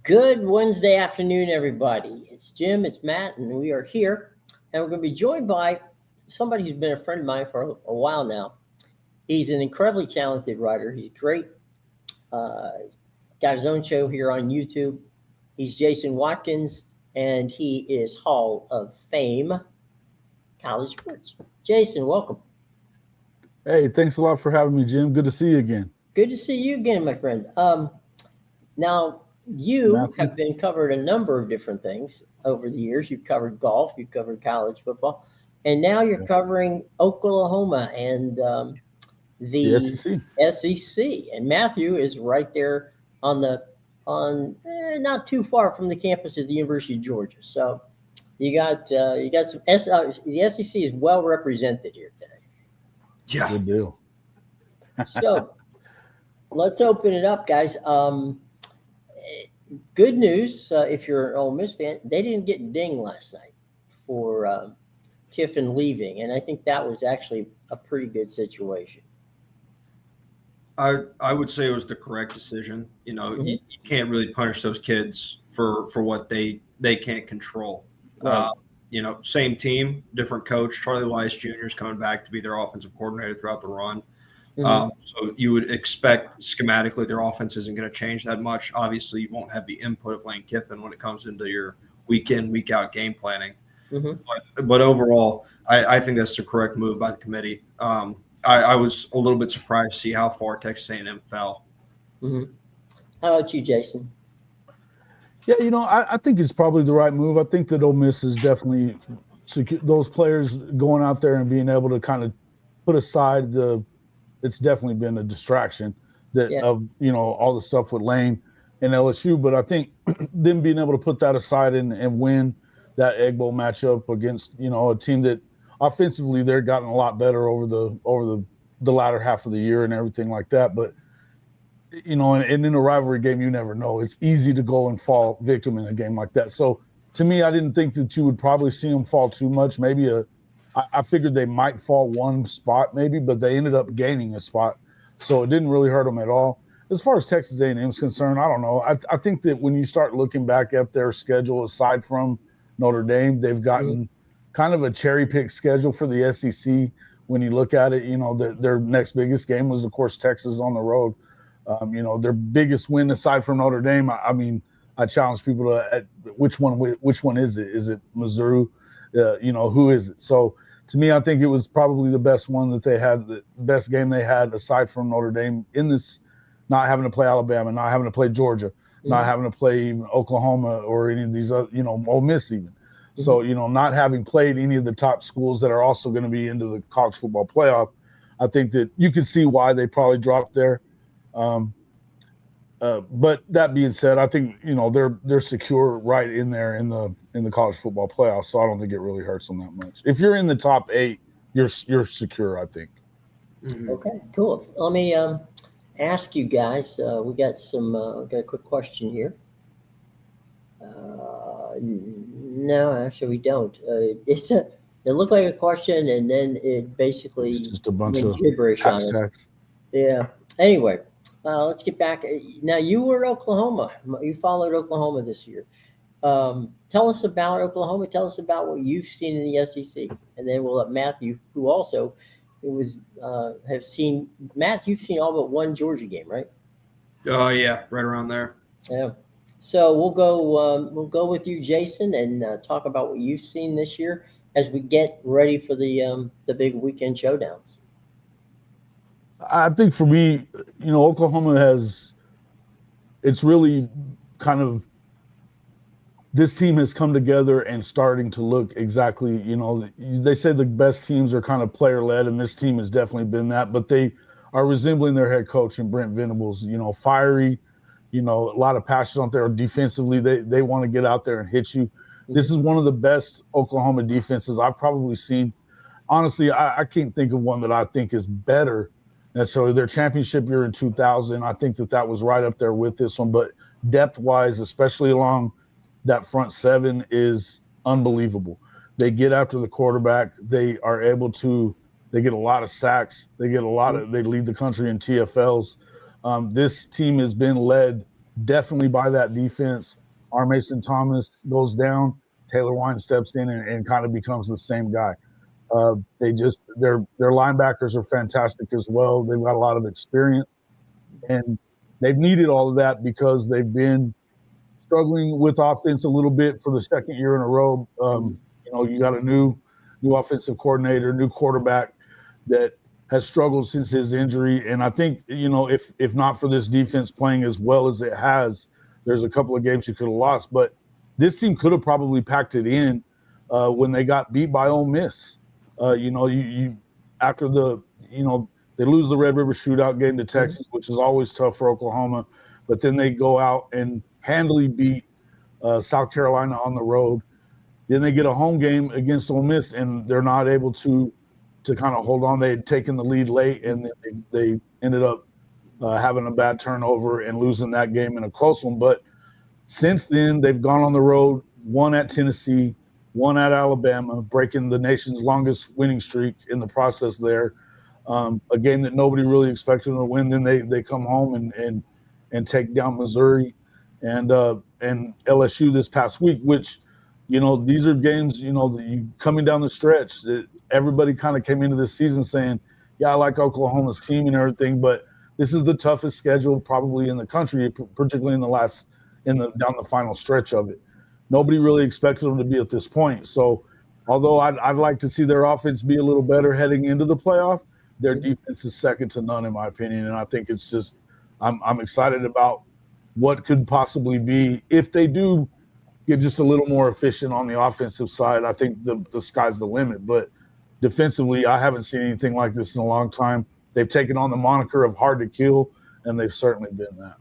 Good Wednesday afternoon, everybody. It's Jim, it's Matt, and we are here. And we're going to be joined by somebody who's been a friend of mine for a while now. He's an incredibly talented writer. He's great. Got his own show here on YouTube. He's Jason Watkins, and he is Hall of Fame college sports. Jason, welcome. Hey, thanks a lot for having me, Jim. Good to see you again. Good to see you again, my friend. Now, you have been covered a number of different things over the years. You've covered golf, you've covered college football, and now you're covering Oklahoma and the SEC. And Matthew is right there not too far from the campus of the University of Georgia. So you got some the SEC is well represented here today. Yeah, good deal. So let's open it up, guys. Good news, if you're an Ole Miss fan, they didn't get dinged last night for Kiffin leaving, and I think that was actually a pretty good situation. I would say it was the correct decision. You know, you can't really punish those kids for what they can't control. Right. Same team, different coach. Charlie Weiss Jr. is coming back to be their offensive coordinator throughout the run. So you would expect schematically their offense isn't going to change that much. Obviously, you won't have the input of Lane Kiffin when it comes into your week in, week out game planning. But overall, I think that's the correct move by the committee. I was a little bit surprised to see how far Texas A&M fell. How about you, Jason? Yeah, I think it's probably the right move. I think that Ole Miss is definitely those players going out there and being able to kind of put aside it's definitely been a distraction of all the stuff with Lane and LSU. But I think them being able to put that aside and win that Egg Bowl matchup against a team that offensively they're gotten a lot better over the latter half of the year and everything like that. But and in a rivalry game, you never know. It's easy to go and fall victim in a game like that. So to me, I didn't think that you would probably see them fall too much. Maybe I figured they might fall one spot maybe, but they ended up gaining a spot. So it didn't really hurt them at all. As far as Texas A&M is concerned, I don't know. I think that when you start looking back at their schedule, aside from Notre Dame, they've gotten kind of a cherry-pick schedule for the SEC. When you look at it, their next biggest game was, of course, Texas on the road. Their biggest win aside from Notre Dame, I challenge people to which one is it? Is it Missouri? Who is it? So to me, I think it was probably the best one that they had, the best game they had aside from Notre Dame in this, not having to play Alabama, not having to play Georgia, not having to play even Oklahoma or any of these other, Ole Miss even. So, not having played any of the top schools that are also going to be into the college football playoff, I think that you can see why they probably dropped there. But that being said, I think they're secure right in there in the college football playoffs, so I don't think it really hurts them that much. If you're in the top 8, you're secure, I think. Okay, cool. Let me ask you guys. We got a quick question here. No, actually, we don't. It looked like a question, and then it basically it's just a bunch of gibberish on it. Yeah. Anyway. Let's get back. Now, you were at Oklahoma. You followed Oklahoma this year. Tell us about Oklahoma. Tell us about what you've seen in the SEC. And then we'll let Matthew, who also have seen – Matt, you've seen all but one Georgia game, right? Oh, yeah, right around there. Yeah. So we'll go with you, Jason, and talk about what you've seen this year as we get ready for the big weekend showdowns. I think for me, Oklahoma it's really kind of, this team has come together and starting to look exactly, they say the best teams are kind of player-led, and this team has definitely been that, but they are resembling their head coach in Brent Venables, fiery, a lot of passion out there. Defensively, they want to get out there and hit you. This is one of the best Oklahoma defenses I've probably seen. Honestly, I can't think of one that I think is better. And so their championship year in 2000, I think that was right up there with this one. But depth-wise, especially along that front seven, is unbelievable. They get after the quarterback. They are able to – they get a lot of sacks. They lead the country in TFLs. This team has been led definitely by that defense. R. Mason Thomas goes down, Taylor Wine steps in and kind of becomes the same guy. Their linebackers are fantastic as well. They've got a lot of experience, and they've needed all of that because they've been struggling with offense a little bit for the second year in a row. You got a new offensive coordinator, new quarterback that has struggled since his injury. And I think, if not for this defense playing as well as it has, there's a couple of games you could have lost. But this team could have probably packed it in when they got beat by Ole Miss. After they lose the Red River Shootout game to Texas, which is always tough for Oklahoma. But then they go out and handily beat South Carolina on the road. Then they get a home game against Ole Miss, and they're not able to kind of hold on. They had taken the lead late, and then they ended up having a bad turnover and losing that game in a close one. But since then, they've gone on the road, one at Tennessee, one at Alabama, breaking the nation's longest winning streak in the process there. A game that nobody really expected them to win. Then they come home and take down Missouri and LSU this past week, which, these are games, you coming down the stretch that everybody kind of came into this season saying, yeah, I like Oklahoma's team and everything, but this is the toughest schedule probably in the country, particularly down the final stretch of it. Nobody really expected them to be at this point. So although I'd like to see their offense be a little better heading into the playoff, their defense is second to none, in my opinion. And I think it's just, I'm excited about what could possibly be if they do get just a little more efficient on the offensive side. I think the sky's the limit. But defensively, I haven't seen anything like this in a long time. They've taken on the moniker of hard to kill, and they've certainly been that.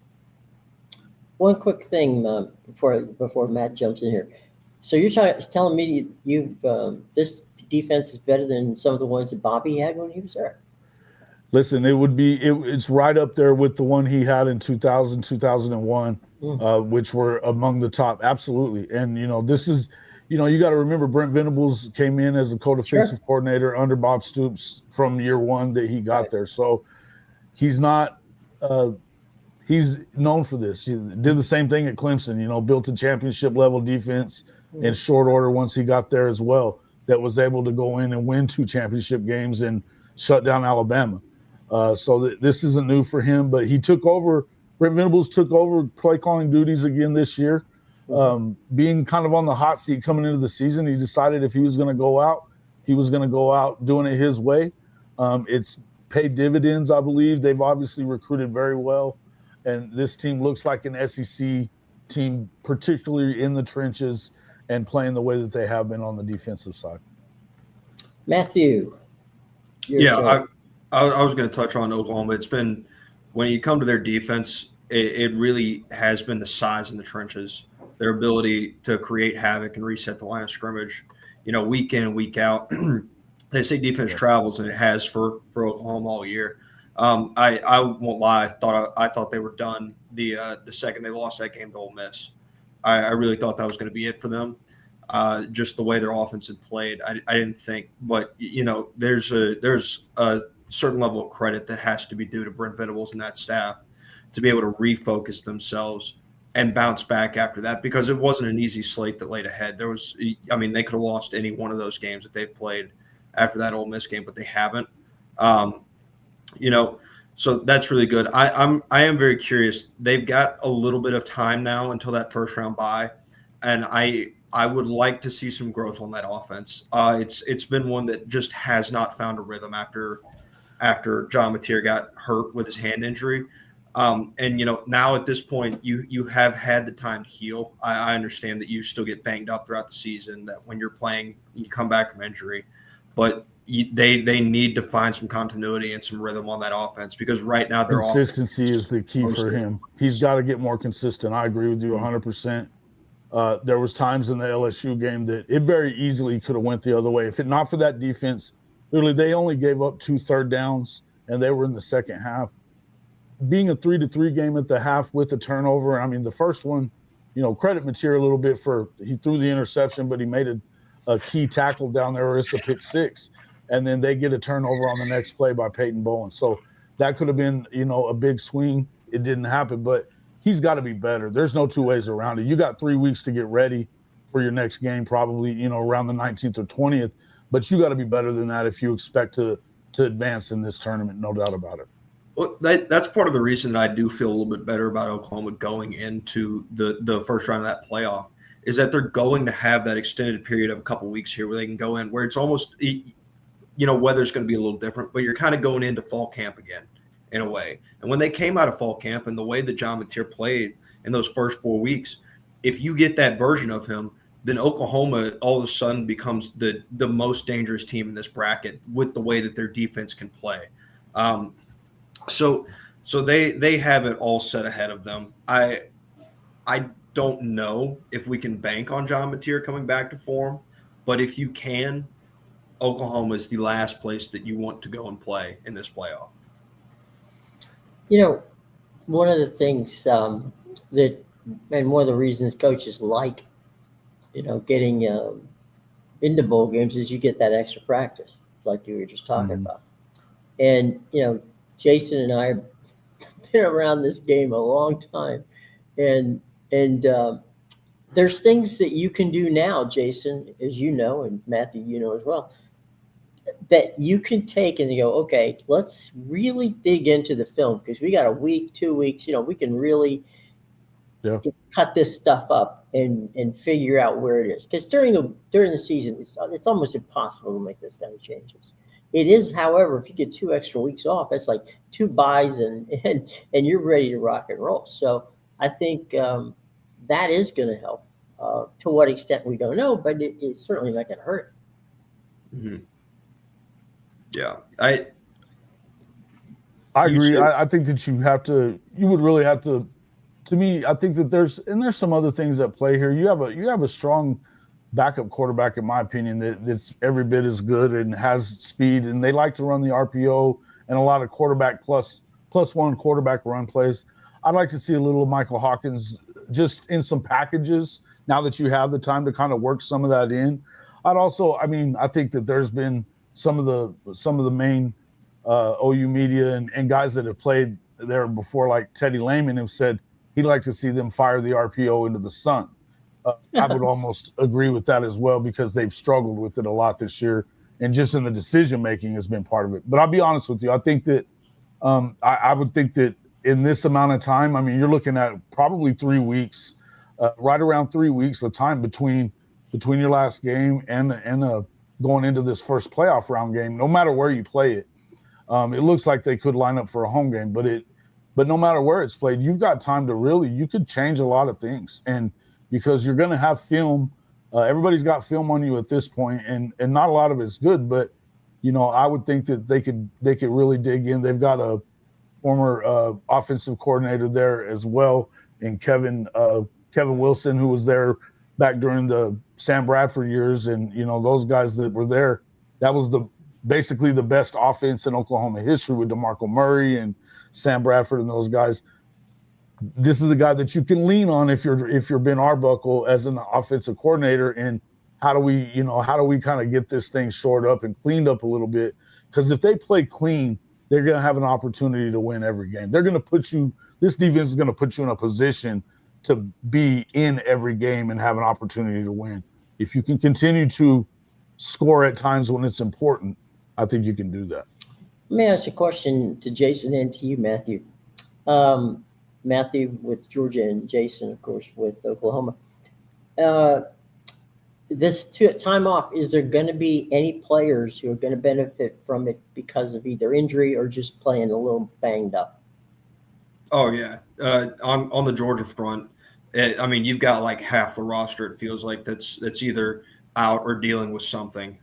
One quick thing before Matt jumps in here. So you're telling me this defense is better than some of the ones that Bobby had when he was there? Listen, it's right up there with the one he had in 2000, 2001, which were among the top. Absolutely. And, this is, you got to remember Brent Venables came in as a co-defensive coordinator under Bob Stoops from year one that he got there. So he's not he's known for this. He did the same thing at Clemson, built a championship level defense in short order once he got there as well, that was able to go in and win 2 championship games and shut down Alabama. So this isn't new for him, but Brent Venables took over play calling duties again this year. Being kind of on the hot seat coming into the season, he decided if he was going to go out, he was going to go out doing it his way. It's paid dividends, I believe. They've obviously recruited very well, and this team looks like an SEC team, particularly in the trenches and playing the way that they have been on the defensive side. Matthew. I was going to touch on Oklahoma. It's been, when you come to their defense, it really has been the size in the trenches, their ability to create havoc and reset the line of scrimmage, week in and week out. They say defense travels, and it has for Oklahoma all year. I won't lie. I thought they were done the second they lost that game to Ole Miss. I really thought that was going to be it for them. Just the way their offense had played, I didn't think. But there's a certain level of credit that has to be due to Brent Venables and that staff to be able to refocus themselves and bounce back after that, because it wasn't an easy slate that laid ahead. They could have lost any one of those games that they've played after that Ole Miss game, but they haven't. So that's really good. I am very curious. They've got a little bit of time now until that first round bye, and I would like to see some growth on that offense. It's been one that just has not found a rhythm after John Mateer got hurt with his hand injury. Now at this point, you have had the time to heal. I understand that you still get banged up throughout the season, that when you're playing, you come back from injury. But they need to find some continuity and some rhythm on that offense, because right now their consistency is the key for him. He's got to get more consistent. I agree with you 100%. There was times in the LSU game that it very easily could have went the other way. If it not for that defense, literally they only gave up 2 third downs, and they were in the second half. Being a 3-3 game at the half with a turnover, I mean, the first one, credit Mateer a little bit for he threw the interception, but he made a key tackle down there, or it's a pick 6. And then they get a turnover on the next play by Peyton Bowen. So that could have been, a big swing. It didn't happen, but he's got to be better. There's no two ways around it. You got 3 weeks to get ready for your next game, probably, around the 19th or 20th, but you got to be better than that if you expect to advance in this tournament, no doubt about it. Well, that's part of the reason that I do feel a little bit better about Oklahoma going into the first round of that playoff is that they're going to have that extended period of a couple weeks here where they can go in, where it's almost, weather's going to be a little different, but you're kind of going into fall camp again in a way. And when they came out of fall camp and the way that John Mateer played in those first 4 weeks, if you get that version of him, then Oklahoma all of a sudden becomes the most dangerous team in this bracket with the way that their defense can play. So they have it all set ahead of them. I don't know if we can bank on John Mateer coming back to form, but if you can, Oklahoma is the last place that you want to go and play in this playoff. One of the things that, and one of the reasons coaches like, getting into bowl games is you get that extra practice, like you were just talking about. And, Jason and I have been around this game a long time. And there's things that you can do now, Jason, as you know, and Matthew, as well, that you can take and go, okay, let's really dig into the film because we got a week, 2 weeks, we can really cut this stuff up and figure out where it is. Because during the season, it's almost impossible to make those kind of changes. It is, however, if you get 2 extra weeks off, that's like 2 buys and you're ready to rock and roll. So I think that is going to help. To what extent, we don't know, but it's certainly not going to hurt. Mm-hmm. Yeah, I agree. I think that you would really have to me, I think that there's some other things at play here. You have a strong backup quarterback, in my opinion, that's every bit as good and has speed, and they like to run the RPO and a lot of quarterback plus one quarterback run plays. I'd like to see a little Michael Hawkins just in some packages now that you have the time to kind of work some of that in. I think that there's been some of the main OU media and guys that have played there before, like Teddy Lehman, have said he'd like to see them fire the RPO into the sun. I would almost agree with that as well because they've struggled with it a lot this year, and just in the decision making has been part of it. But I'll be honest with you, I think that I would think that in this amount of time, you're looking at probably 3 weeks, right around 3 weeks of time between your last game and going into this first playoff round game. No matter where you play it, it looks like they could line up for a home game, but no matter where it's played, you've got time to you could change a lot of things. And because you're going to have film, everybody's got film on you at this point, and not a lot of it's good, but, I would think that they could really dig in. They've got a former offensive coordinator there as well, and Kevin Wilson, who was there back during the Sam Bradford years. And, those guys that were there, that was basically the best offense in Oklahoma history with DeMarco Murray and Sam Bradford and those guys. This is a guy that you can lean on if you're Ben Arbuckle as an offensive coordinator. And how do we kind of get this thing shored up and cleaned up a little bit? Because if they play clean, they're going to have an opportunity to win every game. They're going to this defense is going to put you in a position to be in every game and have an opportunity to win. If you can continue to score at times when it's important, I think you can do that. Let me ask a question to Jason and to you, Matthew. Matthew with Georgia and Jason, of course, with Oklahoma. This time off, is there going to be any players who are going to benefit from it because of either injury or just playing a little banged up? Oh, yeah. On the Georgia front, you've got like half the roster, it feels like, that's either out or dealing with something.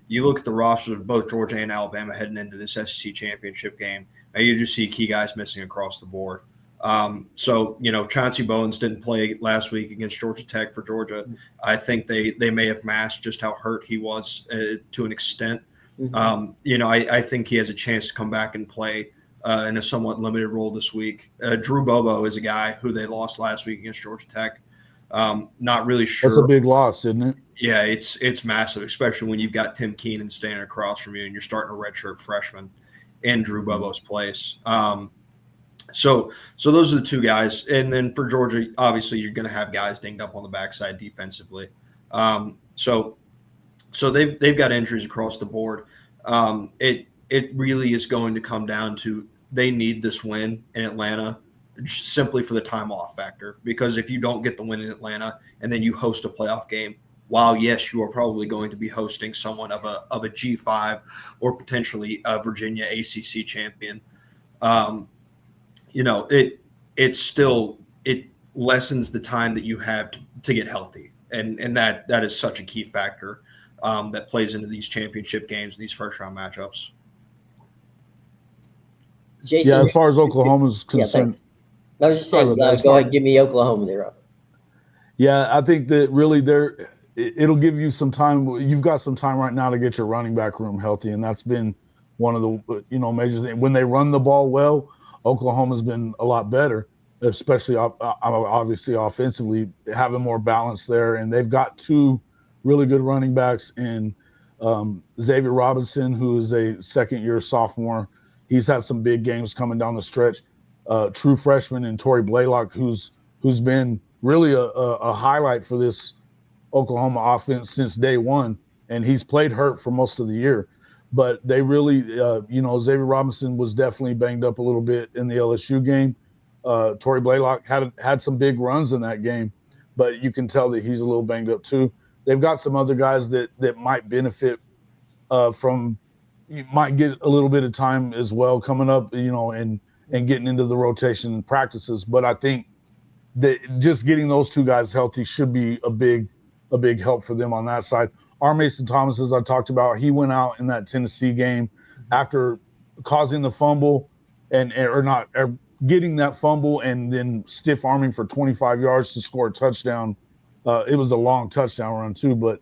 You look at the rosters of both Georgia and Alabama heading into this SEC championship game, and you just see key guys missing across the board. Chauncey Bowens didn't play last week against Georgia Tech for Georgia. I think they may have masked just how hurt he was to an extent. Mm-hmm. I think he has a chance to come back and play in a somewhat limited role this week. Drew Bobo is a guy who they lost last week against Georgia Tech. Not really sure. That's a big loss, isn't it? Yeah, it's massive, especially when you've got Tim Keenan standing across from you and you're starting a redshirt freshman in Drew Bobo's place. So those are the two guys. And then for Georgia, obviously you're going to have guys dinged up on the backside defensively. So they've got injuries across the board. It really is going to come down to they need this win in Atlanta simply for the time off factor. Because if you don't get the win in Atlanta and then you host a playoff game, while yes, you are probably going to be hosting someone of a G5 or potentially a Virginia ACC champion, it lessens the time that you have to get healthy, and that is such a key factor that plays into these championship games, these first round matchups. Jason, as far as Oklahoma's concerned, I was just saying, go ahead, give me Oklahoma there. Yeah, I think that really it'll give you some time. You've got some time right now to get your running back room healthy, and that's been one of the major things. When they run the ball well, Oklahoma's been a lot better, especially obviously offensively, having more balance there. And they've got two really good running backs in Xavier Robinson, who is a second-year sophomore. He's had some big games coming down the stretch. True freshman in Torrey Blaylock, who's been really a highlight for this Oklahoma offense since day one, and he's played hurt for most of the year. But they really, Xavier Robinson was definitely banged up a little bit in the LSU game. Torrey Blaylock had some big runs in that game, but you can tell that he's a little banged up too. They've got some other guys that might benefit from, you might get a little bit of time as well coming up, and getting into the rotation and practices. But I think that just getting those two guys healthy should be a big help for them on that side. R. Mason Thomas, as I talked about, he went out in that Tennessee game after causing the fumble or getting that fumble and then stiff arming for 25 yards to score a touchdown. It was a long touchdown run too, but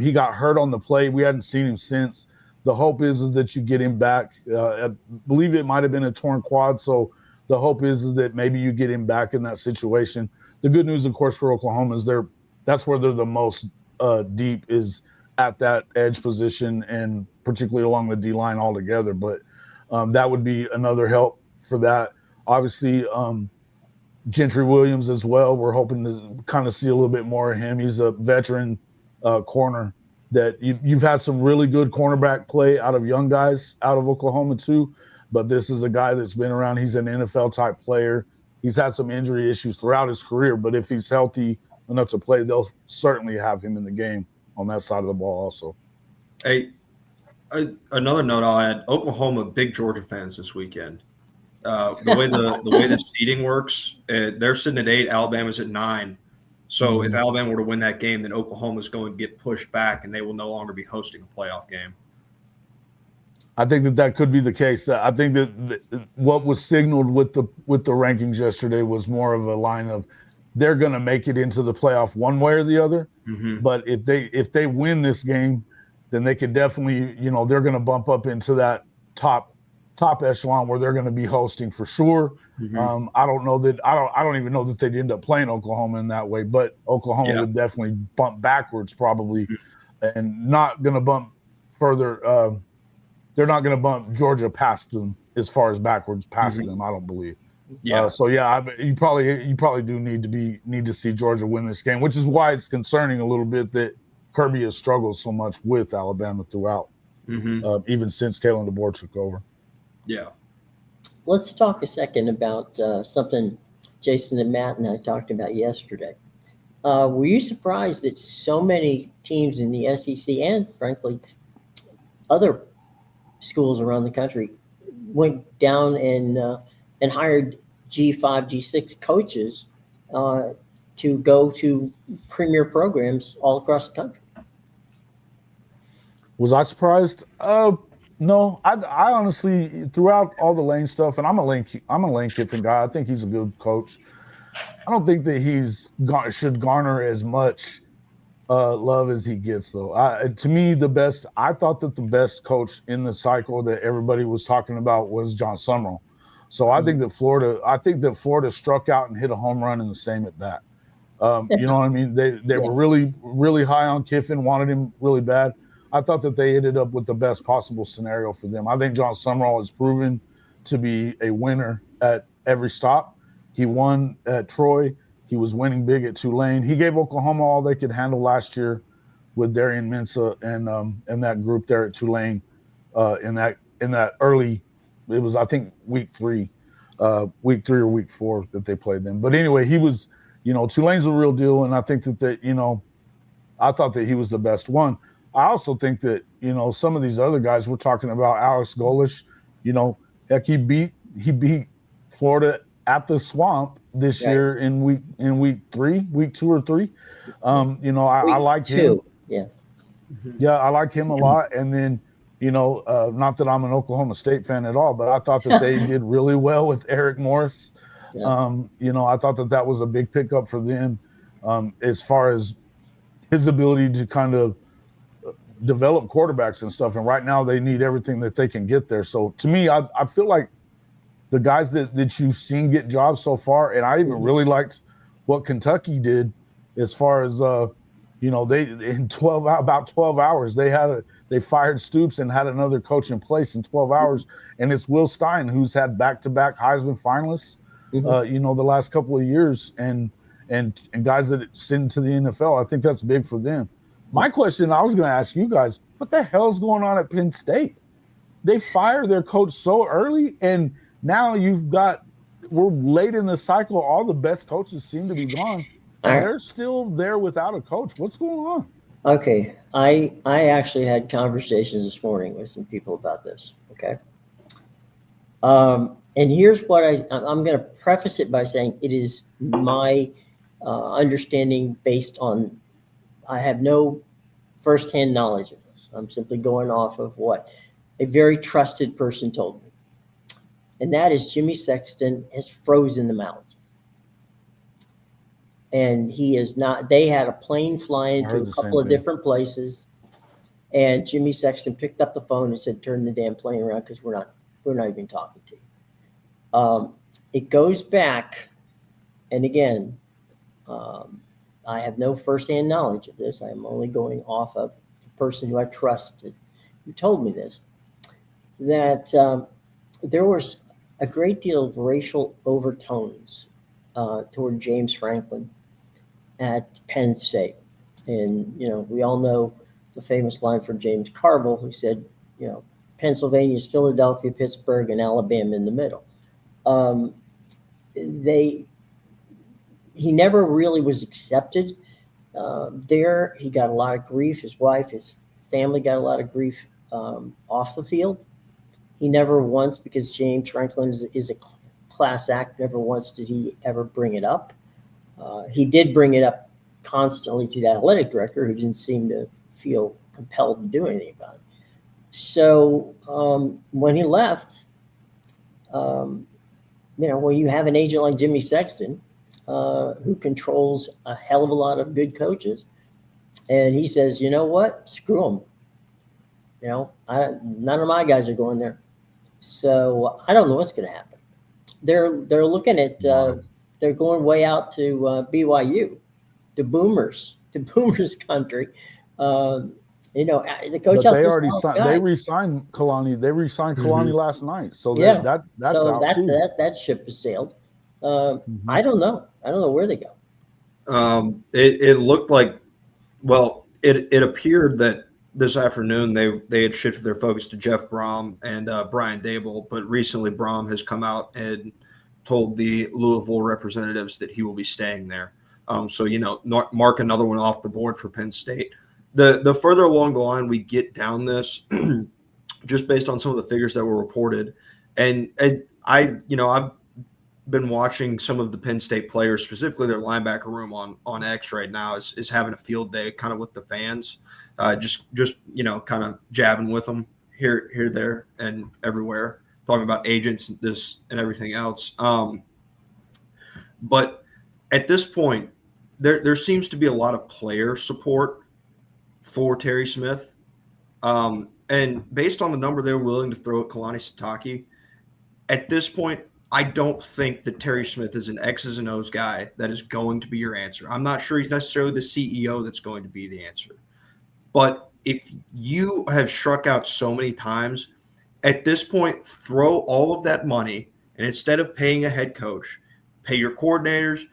he got hurt on the play. We hadn't seen him since. The hope is that you get him back. I believe it might have been a torn quad, so the hope is that maybe you get him back in that situation. The good news, of course, for Oklahoma is that's where they're the most deep, is at that edge position, and particularly along the D-line altogether. But that would be another help for that. Obviously, Gentry Williams as well. We're hoping to kind of see a little bit more of him. He's a veteran corner that you've had some really good cornerback play out of young guys out of Oklahoma too. But this is a guy that's been around. He's an NFL-type player. He's had some injury issues throughout his career, but if he's healthy enough to play, they'll certainly have him in the game on that side of the ball also. Hey, another note I'll add, Oklahoma, big Georgia fans this weekend. The way the seeding works, they're sitting at 8, Alabama's at 9. So if Alabama were to win that game, then Oklahoma's going to get pushed back, and they will no longer be hosting a playoff game. I think that could be the case. I think that what was signaled with the rankings yesterday was more of a line of they're going to make it into the playoff one way or the other. Mm-hmm. But if they win this game, then they could definitely, they're going to bump up into that top echelon where they're going to be hosting for sure. Mm-hmm. I don't even know that they'd end up playing Oklahoma in that way, but Oklahoma would definitely bump backwards probably, and not going to bump further. They're not going to bump Georgia past them as far as backwards past them, I don't believe. Yeah. You probably do need to see Georgia win this game, which is why it's concerning a little bit that Kirby has struggled so much with Alabama throughout, even since Kalen DeBoer took over. Yeah. Let's talk a second about something Jason and Matt and I talked about yesterday. Were you surprised that so many teams in the SEC and, frankly, other schools around the country went down and hired G5, G6 coaches to go to premier programs all across the country? Was I surprised? No, I honestly, throughout all the Lane stuff, and I'm a Lane Kiffin guy. I think he's a good coach. I don't think that should garner as much love as he gets, though. To me, I thought that the best coach in the cycle that everybody was talking about was John Summerall. So I think that Florida struck out and hit a home run in the same at bat. You know what I mean? They were really, really high on Kiffin, wanted him really bad. I thought that they ended up with the best possible scenario for them. I think John Summerall has proven to be a winner at every stop. He won at Troy. He was winning big at Tulane. He gave Oklahoma all they could handle last year with Darian Mensah and that group there at Tulane in that early. It was, I think, week 3 or week 4 that they played them. But anyway, he was, Tulane's a real deal, and I think that I thought that he was the best one. I also think that some of these other guys, we're talking about Alex Golish, heck, he beat Florida at the Swamp this year in week 2 or 3. I like him. Yeah, I like him a lot. And then, not that I'm an Oklahoma State fan at all, but I thought that they did really well with Eric Morris. Yeah. I thought that was a big pickup for them as far as his ability to kind of develop quarterbacks and stuff. And right now they need everything that they can get there. So to me, I feel like the guys that you've seen get jobs so far, and I even really liked what Kentucky did as far as they in about 12 hours they fired Stoops and had another coach in place in 12 hours, and it's Will Stein, who's had back-to-back Heisman finalists the last couple of years, and guys that send to the NFL. I think that's big for them. My question I was going to ask you guys, what the hell's going on at Penn State? They fire their coach so early, and now we're late in the cycle. All the best coaches seem to be gone, and they're still there without a coach. What's going on? Okay. I actually had conversations this morning with some people about this. Okay. And here's what I'm going to preface it by saying it is my understanding based on, I have no firsthand knowledge of this. I'm simply going off of what a very trusted person told me. And that is Jimmy Sexton has frozen them out. And he is not, they had a plane flying to a couple of different places. And Jimmy Sexton picked up the phone and said, turn the damn plane around because we're not even talking to you. It goes back, and again, I have no firsthand knowledge of this. I'm only going off of the person who I trusted who told me this, that there was a great deal of racial overtones toward James Franklin at Penn State. And, we all know the famous line from James Carville, who said, Pennsylvania is Philadelphia, Pittsburgh, and Alabama in the middle. He never really was accepted there. He got a lot of grief. His wife, his family got a lot of grief off the field. He never once, because James Franklin is a class act, never once did he ever bring it up. He did bring it up constantly to the athletic director, who didn't seem to feel compelled to do anything about it. So when he left, when you have an agent like Jimmy Sexton, who controls a hell of a lot of good coaches, and he says, you know what, screw them. None of my guys are going there. So I don't know what's going to happen. They're looking at they're going way out to BYU, to Boomers country. The coach. But they already signed. They re-signed Kalani. They re-signed Kalani last night. So that's out too. That ship has sailed. I don't know. I don't know where they go. It looked like, it appeared that this afternoon they had shifted their focus to Jeff Brom and Brian Dable, but recently Brom has come out and told the Louisville representatives that he will be staying there. So mark another one off the board for Penn State. The further along the line we get down this, just based on some of the figures that were reported, and I've been watching some of the Penn State players, specifically their linebacker room on X right now is having a field day kind of with the fans, just kind of jabbing with them here, there, and everywhere, talking about agents, this and everything else. But at this point, there seems to be a lot of player support for Terry Smith. And based on the number they were willing to throw at Kalani Sitake, at this point, I don't think that Terry Smith is an X's and O's guy that is going to be your answer. I'm not sure he's necessarily the CEO that's going to be the answer. But if you have struck out so many times, at this point, throw all of that money And instead of paying a head coach, pay your coordinators,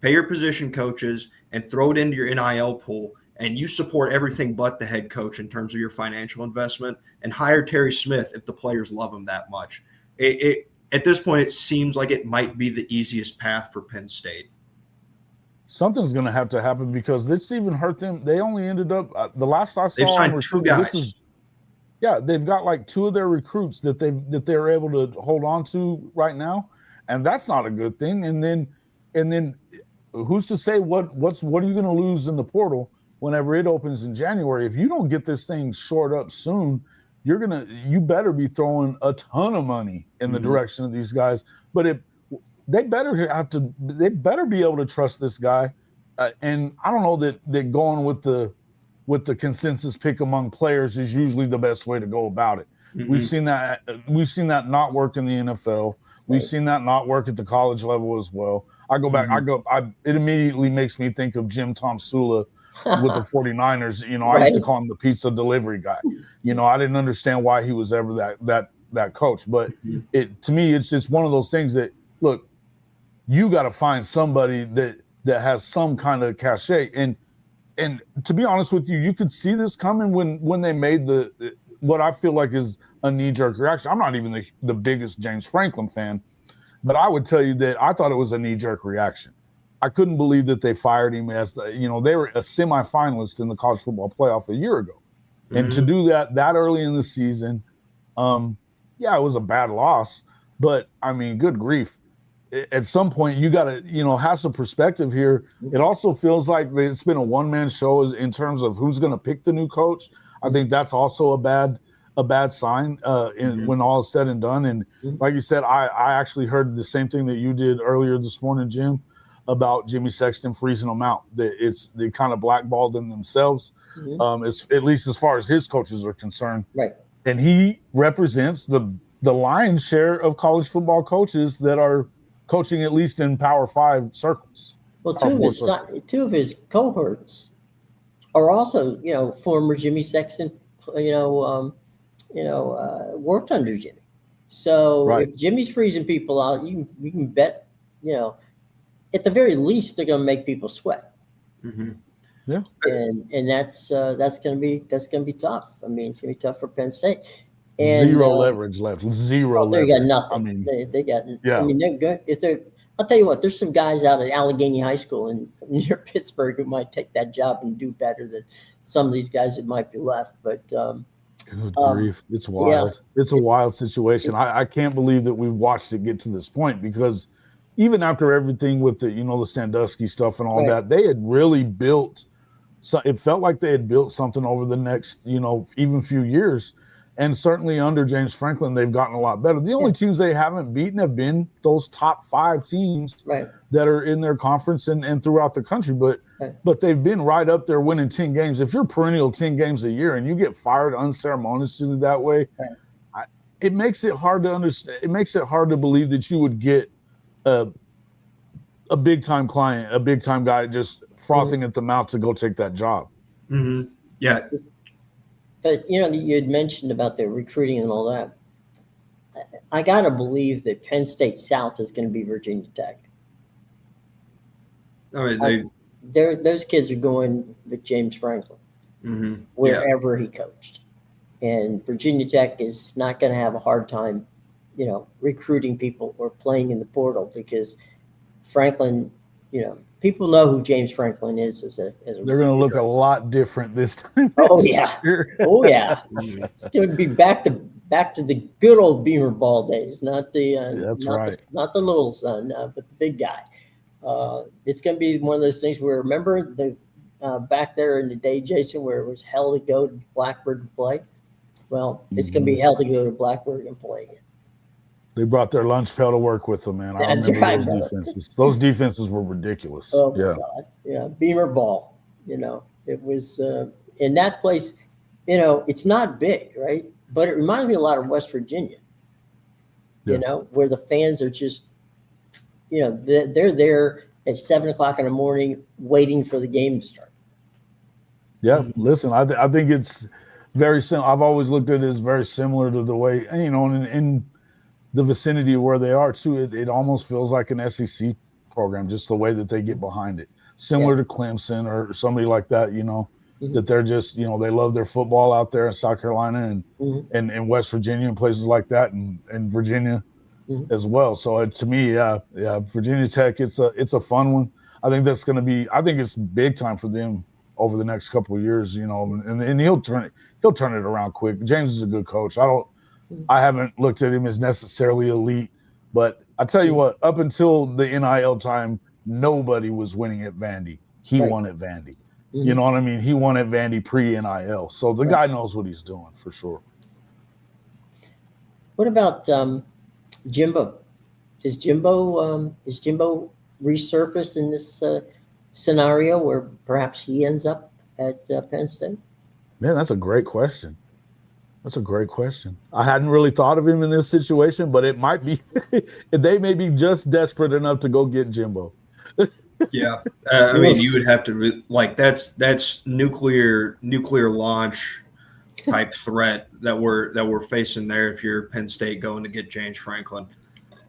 pay your position coaches, and throw it into your NIL pool. And you support everything but the head coach in terms of your financial investment, and hire Terry Smith if the players love him that much. At this point, it seems like it might be the easiest path for Penn State. Something's going to have to happen because this even hurt them. They only ended up the last I saw. They've signed 2 guys. They've got like 2 of their recruits that they're able to hold on to right now, and that's not a good thing. And then who's to say what are you going to lose in the portal whenever it opens in January? If you don't get this thing shored up soon, you better be throwing a ton of money in the direction of these guys. But they better be able to trust this guy. And I don't know that going with the consensus pick among players is usually the best way to go about it. Mm-hmm. We've seen that not work in the NFL. We've seen that not work at the college level as well. I go back, it immediately makes me think of Jim Tomsula with the 49ers. I used to call him the pizza delivery guy. I didn't understand why he was ever that coach. But to me, it's just one of those things that, look, you got to find somebody that has some kind of cachet. And to be honest with you, you could see this coming when they made what I feel like is a knee-jerk reaction. I'm not even the biggest James Franklin fan, but I would tell you that I thought it was a knee-jerk reaction. I couldn't believe that they fired him as they were a semifinalist in the college football playoff a year ago. Mm-hmm. And to do that early in the season, it was a bad loss, but I mean, good grief. At some point, you got to, have some perspective here. It also feels like it's been a one-man show in terms of who's going to pick the new coach. I think that's also a bad sign when all is said and done. And like you said, I actually heard the same thing that you did earlier this morning, Jim, about Jimmy Sexton freezing them out. They kind of blackballed them themselves, at least as far as his coaches are concerned. Right. And he represents the lion's share of college football coaches that are coaching at least in Power 5 circles. Well, two of his cohorts are also, former Jimmy Sexton, worked under Jimmy. So if Jimmy's freezing people out, you can bet, at the very least they're going to make people sweat. Mm-hmm. Yeah, and that's going to be tough. I mean, it's going to be tough for Penn State. And, zero leverage left. Zero leverage. They got nothing. I mean, they got. Yeah. I mean, they're good. I'll tell you what. There's some guys out at Allegheny High School near Pittsburgh who might take that job and do better than some of these guys that might be left. But good grief, it's wild. Yeah. It's a wild situation. I can't believe that we've watched it get to this point, because even after everything with the the Sandusky stuff and all that, they had really built. So it felt like they had built something over the next even few years. And certainly under James Franklin, they've gotten a lot better. The only teams they haven't beaten have been those top 5 teams that are in their conference and throughout the country. But they've been right up there winning 10 games. If you're perennial 10 games a year and you get fired unceremoniously that way, it makes it hard to understand. It makes it hard to believe that you would get a big-time client, a big-time guy just frothing at the mouth to go take that job. Mm-hmm. Yeah. But, you had mentioned about the recruiting and all that. I got to believe that Penn State South is going to be Virginia Tech. I mean, those kids are going with James Franklin, wherever he coached. And Virginia Tech is not going to have a hard time, recruiting people or playing in the portal, because Franklin, people know who James Franklin is as a They're going to look a lot different this time. Oh yeah. Oh yeah. It's going to be back to the good old Beamer ball days, not the not the little son, but the big guy. It's going to be one of those things where, remember the back there in the day, Jason, where it was hell to go to Blackbird to play. Well, it's going to be hell to go to Blackbird and play again. They brought their lunch pail to work with them, man. I remember those defenses. Those defenses were ridiculous. Oh, my God. Yeah, Beamer ball. It was in that place. It's not big, right? But it reminds me a lot of West Virginia. Where the fans are just, they're there at 7:00 in the morning waiting for the game to start. Yeah, listen, I think it's very similar. I've always looked at it as very similar to the way, the vicinity where they are too, it almost feels like an SEC program, just the way that they get behind it. Similar to Clemson or somebody like that, that they're just, they love their football out there in South Carolina and West Virginia and places like that, and Virginia as well. So to me, Virginia Tech, it's a fun one. I think I think it's big time for them over the next couple of years, and he'll turn it around quick. James is a good coach. I haven't looked at him as necessarily elite, but I tell you what, up until the NIL time, nobody was winning at Vandy. He won at Vandy. You know what I mean? He won at Vandy pre-NIL. So the guy knows what he's doing for sure. What about Jimbo? Is Jimbo resurface in this scenario where perhaps he ends up at Penn State? Man, that's a great question. I hadn't really thought of him in this situation, but it might be. They may be just desperate enough to go get Jimbo. Yeah, I mean, you would have to that's nuclear launch type threat that we're facing there. If you're Penn State going to get James Franklin,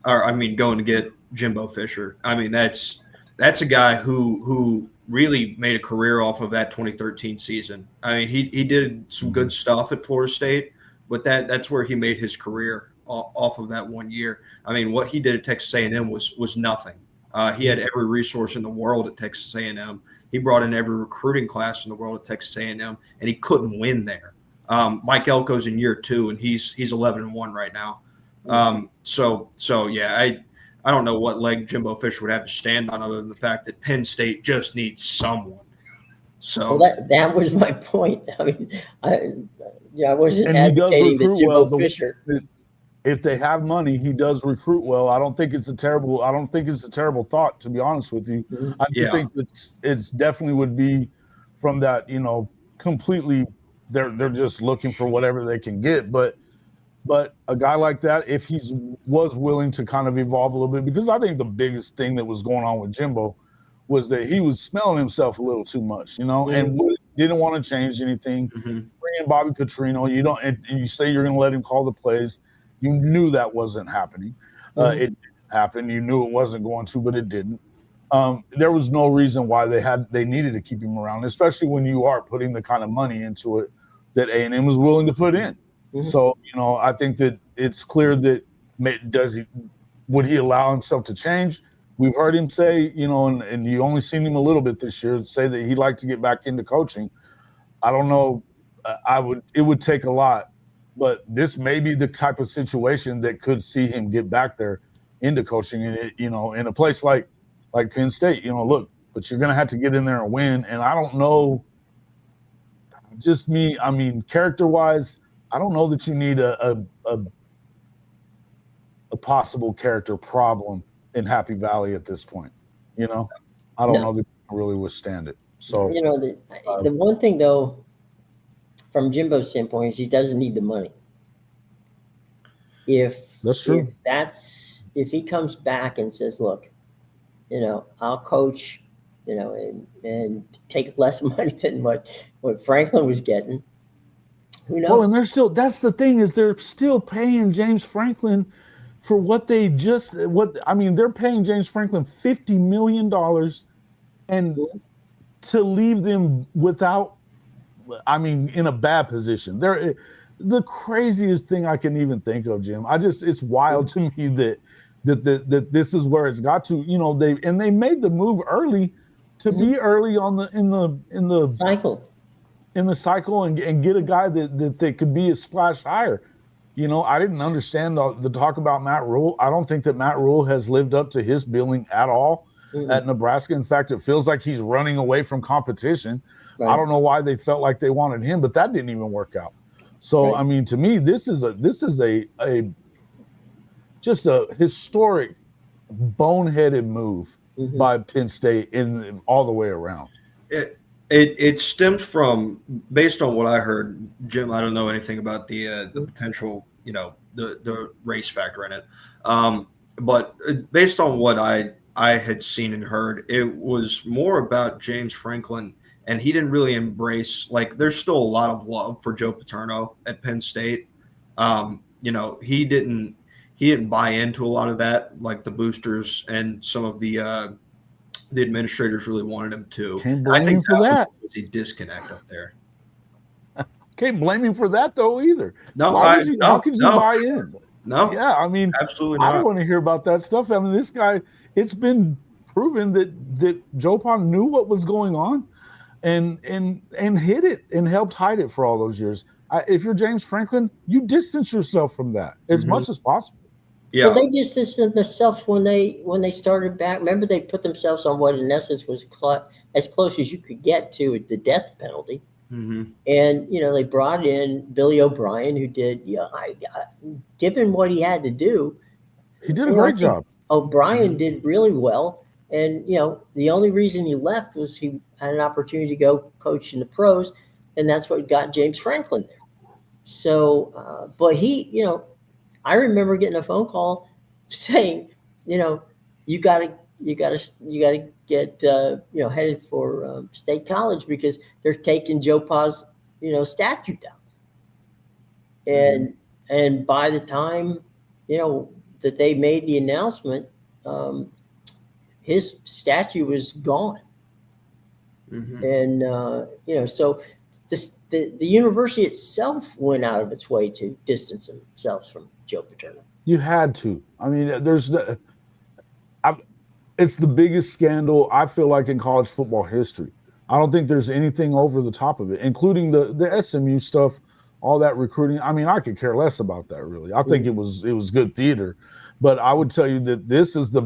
or going to get Jimbo Fisher. I mean, that's a guy who really made a career off of that 2013 season. I mean, he did some good stuff at Florida State, but that's where he made his career off of that 1 year. I mean, what he did at Texas A&M was nothing. He had every resource in the world at Texas A&M. He brought in every recruiting class in the world at Texas A&M, and he couldn't win there. Mike Elko's in year 2, and he's 11-1 right now. So yeah, I don't know what leg Jimbo Fisher would have to stand on other than the fact that Penn State just needs someone. So that was my point. I mean, I wasn't advocating that Jimbo Fisher. If they have money, he does recruit well. I don't think it's a terrible thought, to be honest with you. I think it's definitely would be from that, completely they're just looking for whatever they can get. But a guy like that, if he was willing to kind of evolve a little bit, because I think the biggest thing that was going on with Jimbo was that he was smelling himself a little too much, and didn't want to change anything. Bring in Bobby Petrino, and you say you're going to let him call the plays. You knew that wasn't happening. It didn't happen. You knew it wasn't going to, but it didn't. There was no reason why they needed to keep him around, especially when you are putting the kind of money into it that A&M was willing to put in. So, I think that it's clear that would he allow himself to change? We've heard him say, and you only seen him a little bit this year, say that he'd like to get back into coaching. I don't know. It would take a lot. But this may be the type of situation that could see him get back there into coaching, and in a place like Penn State. Look, but you're going to have to get in there and win. And I don't know, just me. I mean, character-wise, I don't know that you need a possible character problem in Happy Valley at this point. I don't know that you can really withstand it. So the one thing though, from Jimbo's standpoint, is he doesn't need the money. If that's true, if he comes back and says, "Look, I'll coach, and take less money than what Franklin was getting," who knows? Well, and that's the thing, is they're still paying James Franklin for they're paying James Franklin $50 million, and to leave them without. In a bad position. They're the craziest thing I can even think of, Jim. It's wild to me that this is where it's got to. They made the move early to be early in the cycle and get a guy that could be a splash higher. I didn't understand the talk about Matt Rule. I don't think that Matt Rule has lived up to his billing at all at Nebraska. In fact, it feels like he's running away from competition. Right. I don't know why they felt like they wanted him, but that didn't even work out. So, to me, this is just a historic, boneheaded move by Penn State in all the way around. It stemmed from, based on what I heard, Jim. I don't know anything about the potential, the race factor in it, but based on what I had seen and heard, it was more about James Franklin. And he didn't really embrace, there's still a lot of love for Joe Paterno at Penn State. He he didn't buy into a lot of that, like the boosters and some of the administrators really wanted him to. Can't I blame think him for that. was a disconnect up there. Can't blame him for that though either. No, how could you buy in? No, Yeah, I mean, absolutely I not. don't want to hear about that stuff. I mean, this guy, it's been proven that Joe Pa knew what was going on and hid it and helped hide it for all those years. If you're James Franklin, you distance yourself from that as much as possible. Yeah. Well, they distanced themselves when they started back. Remember, they put themselves on what in essence was as close as you could get to the death penalty. Mm-hmm. And they brought in Billy O'Brien, who did given what he had to do, he did a great job. O'Brien did really well, and the only reason he left was he had an opportunity to go coach in the pros, and that's what got James Franklin there. So, but he, I remember getting a phone call saying, you got to get headed for State College because they're taking Joe Pa's statue down. And by the time that they made the announcement, his statue was gone. And so the university itself went out of its way to distance themselves from Joe Paterno. You had to. I mean, it's the biggest scandal, I feel like, in college football history. I don't think there's anything over the top of it, including the SMU stuff, all that recruiting. I mean, I could care less about that, really. I think it was good theater. But I would tell you that this is the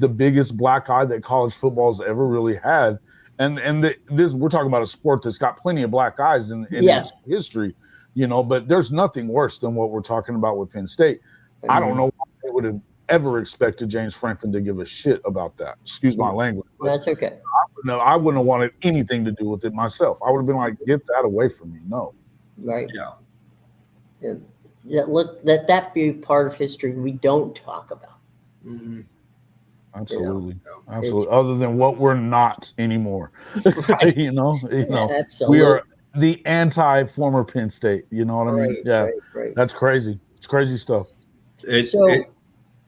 biggest black eye that college football's ever really had. And this, we're talking about a sport that's got plenty of black eyes in its history, but there's nothing worse than what we're talking about with Penn State. I don't know why they would have ever expected James Franklin to give a shit about that. Excuse my language. That's okay. I wouldn't have wanted anything to do with it myself. I would have been like, get that away from me. No. Right. Yeah. Let that be part of history we don't talk about. Mm-hmm. Absolutely. Absolutely. Other than what we're not anymore. Right. Absolutely. We are the anti-former Penn State. You know what I mean? Yeah. Right. That's crazy. It's crazy stuff.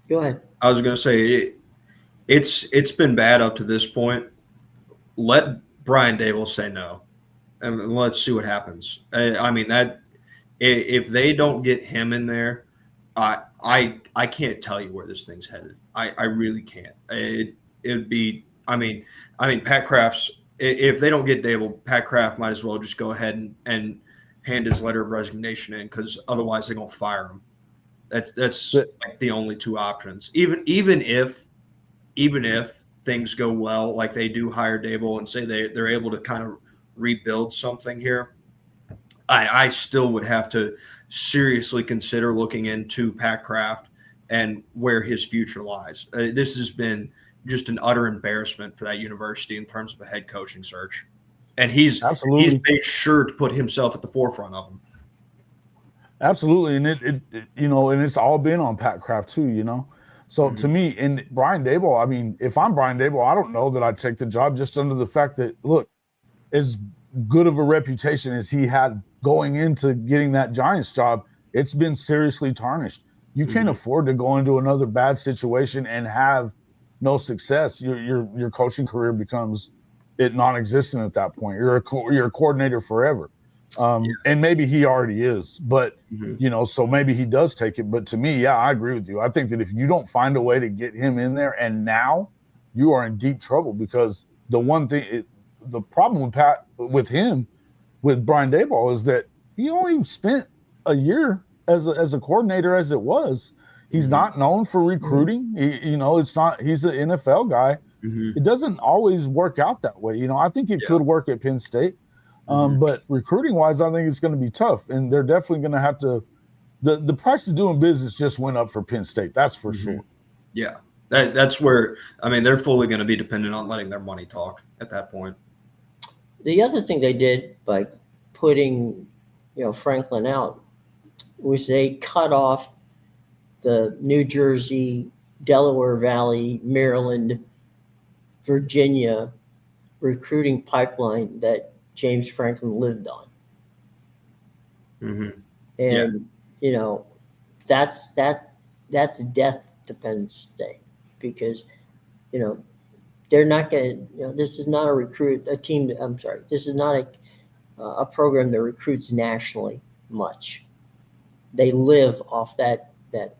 Go ahead. I was going to say it's been bad up to this point. Let Brian Dable say no, and let's see what happens. I mean, that if they don't get him in there, I can't tell you where this thing's headed. I really can't. It'd be. I mean, Pat Kraft's. If they don't get Dable, Pat Kraft might as well just go ahead and hand his letter of resignation in, because otherwise they're gonna fire him. That's like the only two options. Even if things go well, like they do hire Dable and say they're able to kind of rebuild something here, I still would have to seriously consider looking into Pat Kraft and where his future lies. This has been just an utter embarrassment for that university in terms of a head coaching search, and he's made sure to put himself at the forefront of them. Absolutely, and it and it's all been on Pat Kraft too, So to me, and Brian Dable, I mean, if I'm Brian Dable, I don't know that I'd take the job just under the fact that, look, as good of a reputation as he had going into getting that Giants job, it's been seriously tarnished. You can't afford to go into another bad situation and have no success. Your coaching career becomes non-existent at that point. You're a coordinator forever. And maybe he already is, but so maybe he does take it. But to me, yeah, I agree with you. I think that if you don't find a way to get him in there, and now you are in deep trouble, because the problem with Brian Daboll is that he only spent a year as a coordinator as it was. He's not known for recruiting. It's not. He's an NFL guy. It doesn't always work out that way. I think it could work at Penn State. But recruiting wise, I think it's going to be tough, and they're definitely going to have to. The price of doing business just went up for Penn State. That's for sure. Yeah, that's where they're fully going to be dependent on letting their money talk at that point. The other thing they did by putting Franklin out was they cut off the New Jersey, Delaware Valley, Maryland, Virginia recruiting pipeline that James Franklin lived on. And, that's that's death to Penn State because, they're not going to, this is not this is not a program that recruits nationally much. They live off that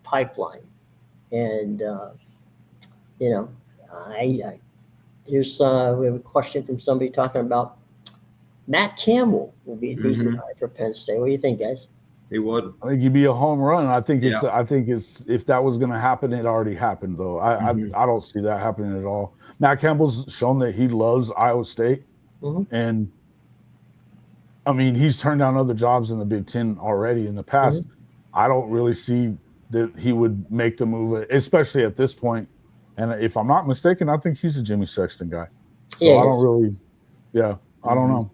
pipeline. And, here's we have a question from somebody talking about Matt Campbell will be a decent hire for Penn State. What do you think, guys? He would. I think he'd be a home run. I think it's if that was going to happen, it already happened though. I don't see that happening at all. Matt Campbell's shown that he loves Iowa State, and I mean he's turned down other jobs in the Big Ten already in the past. I don't really see that he would make the move, especially at this point. And if I'm not mistaken, I think he's a Jimmy Sexton guy. So I don't really, I don't know.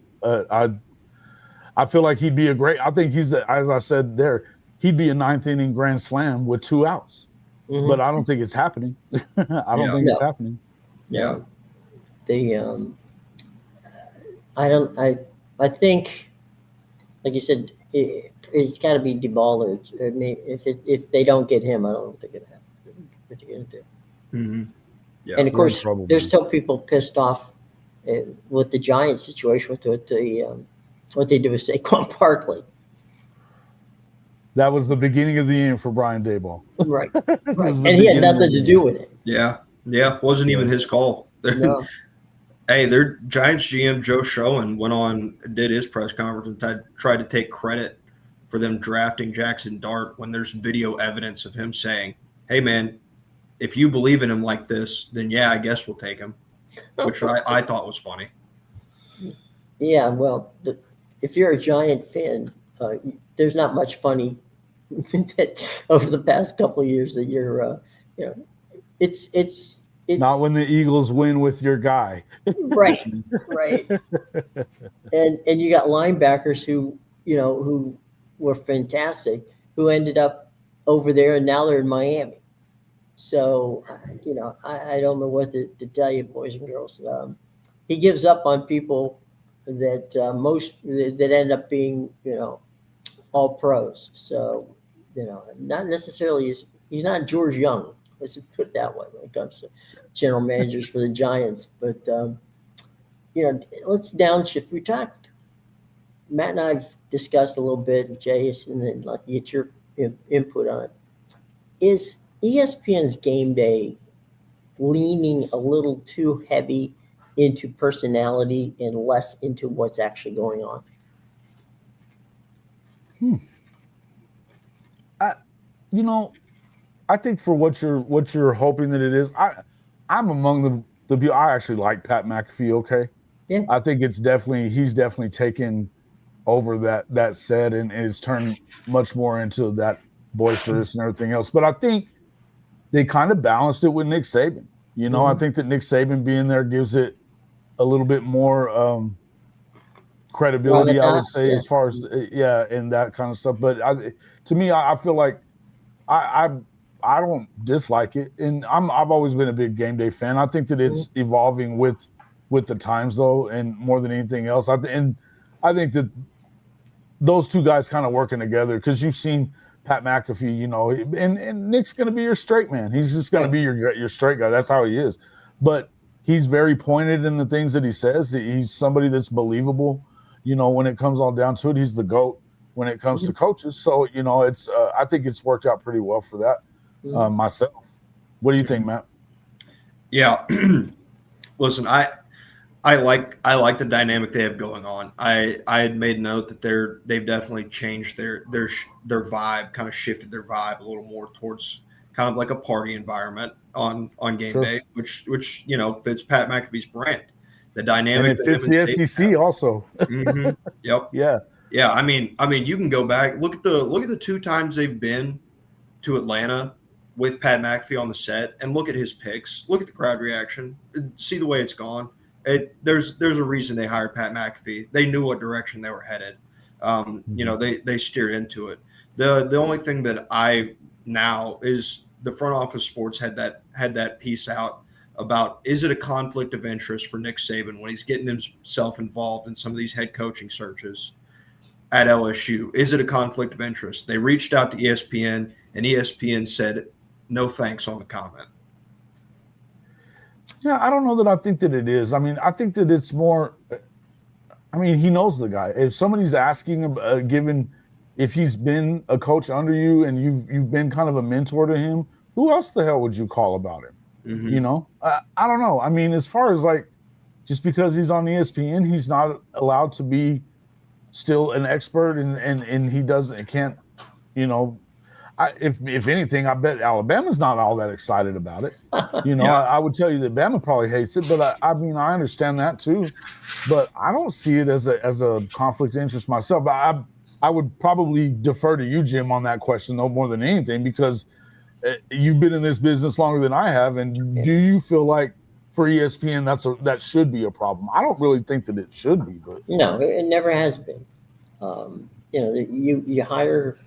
I feel like he'd be I think as I said there, he'd be a 9th inning grand slam with 2 outs. But I don't think it's happening. I don't think it's happening. Yeah. I think, like you said, it's got to be DeBall. I mean, if they don't get him, I don't know what they're going to happen. What they're going to do. Yeah. And of course, there's still people pissed off with the Giants situation with what they did with Saquon Barkley. That was the beginning of the end for Brian Daboll. Right. And he had nothing to do with it. Yeah. Wasn't even his call. No. Hey, their Giants GM Joe Schoen went on, did his press conference and tried to take credit for them drafting Jackson Dart when there's video evidence of him saying, "Hey, man, if you believe in him like this, then I guess we'll take him," which I thought was funny. Yeah, well, if you're a Giant fan, there's not much funny that over the past couple of years that you're, it's not when the Eagles win with your guy. Right. And you got linebackers who were fantastic, who ended up over there and now they're in Miami. So, I don't know what to tell you, boys and girls. He gives up on people that that end up being, all pros. So, not necessarily he's not George Young. Let's put it that way when it comes to general managers for the Giants. But, let's downshift. We talked, Matt and I've discussed a little bit, Jay, and then I'd like to get your input on it. Is ESPN's Game Day leaning a little too heavy into personality and less into what's actually going on? I think for what you're hoping that it is, I'm among the people. I actually like Pat McAfee. Okay, yeah. I think he's definitely taken over that set and it's turned much more into that boisterous and everything else. But I think they kind of balanced it with Nick Saban. I think that Nick Saban being there gives it a little bit more credibility, I would say, as far as and that kind of stuff. But to me, I feel like I don't dislike it, and I've always been a big Game Day fan. I think that it's evolving with the times, though, and more than anything else. I think that those two guys kind of working together, because you've seen Pat McAfee, and Nick's going to be your straight man. He's just going to be your straight guy. That's how he is. But he's very pointed in the things that he says. He's somebody that's believable. When it comes all down to it, he's the GOAT when it comes to coaches. So, it's I think it's worked out pretty well for that myself. What do you think, Matt? Yeah. Listen, I like the dynamic they have going on. I had made note that they've definitely changed their vibe, kind of shifted their vibe a little more towards kind of like a party environment on game day, which fits Pat McAfee's brand. The dynamic, and it fits the SEC also. Yep. Yeah. I mean, you can go back, look at the 2 times they've been to Atlanta with Pat McAfee on the set, and look at his picks. Look at the crowd reaction. See the way it's gone. There's a reason they hired Pat McAfee. They knew what direction they were headed. They steered into it. The only thing that I now is the front office sports had that piece out about, is it a conflict of interest for Nick Saban when he's getting himself involved in some of these head coaching searches at LSU? Is it a conflict of interest? They reached out to ESPN, and ESPN said no thanks on the comment. Yeah, I don't know that I think that it is. I mean, I think that it's more. I mean, he knows the guy. If somebody's asking, given if he's been a coach under you and you've been kind of a mentor to him, who else the hell would you call about him? Mm-hmm. You know, I don't know. I mean, as far as like, just because he's on ESPN, he's not allowed to be still an expert, and he can't, you know. If anything, I bet Alabama's not all that excited about it. You know, Yeah. I would tell you that Bama probably hates it, but I mean, I understand that too. But I don't see it as a conflict of interest myself. But I would probably defer to you, Jim, on that question, no more than anything, because you've been in this business longer than I have. And do you feel like for ESPN that should be a problem? I don't really think that it should be, but No, it never has been. You know, you hire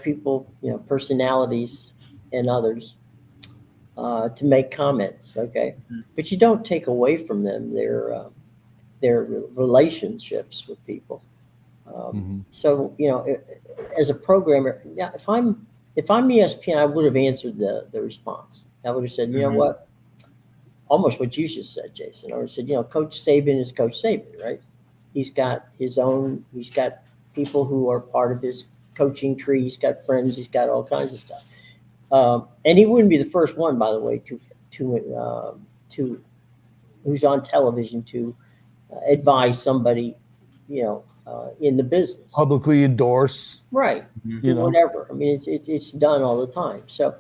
people, you know, personalities and others to make comments, okay? But you don't take away from them their relationships with people. So, you know, as a programmer, yeah, if I'm ESPN, I would have answered the response. I would have said, you know what, almost what you just said, Jason. I would have said, you know, Coach Saban is Coach Saban, right? He's got people who are part of his coaching tree. He's got friends. He's got all kinds of stuff. And he wouldn't be the first one, by the way, to who's on television to advise somebody, you know, in the business. Publicly endorse, right? You know, whatever. I mean, it's done all the time. So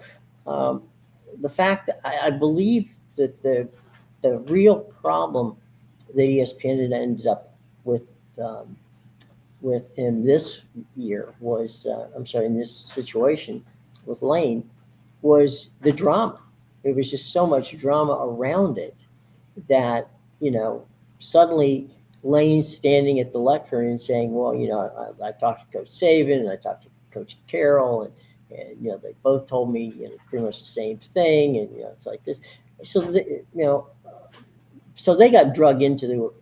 the fact that I believe that the real problem that ESPN had ended up with him this year was, in this situation with Lane, was the drama. There was just so much drama around it that, you know, suddenly Lane's standing at the lectern and saying, well, you know, I talked to Coach Saban and I talked to Coach Carroll, and you know, they both told me, you know, pretty much the same thing. And, you know, it's like this. So, so they got drug into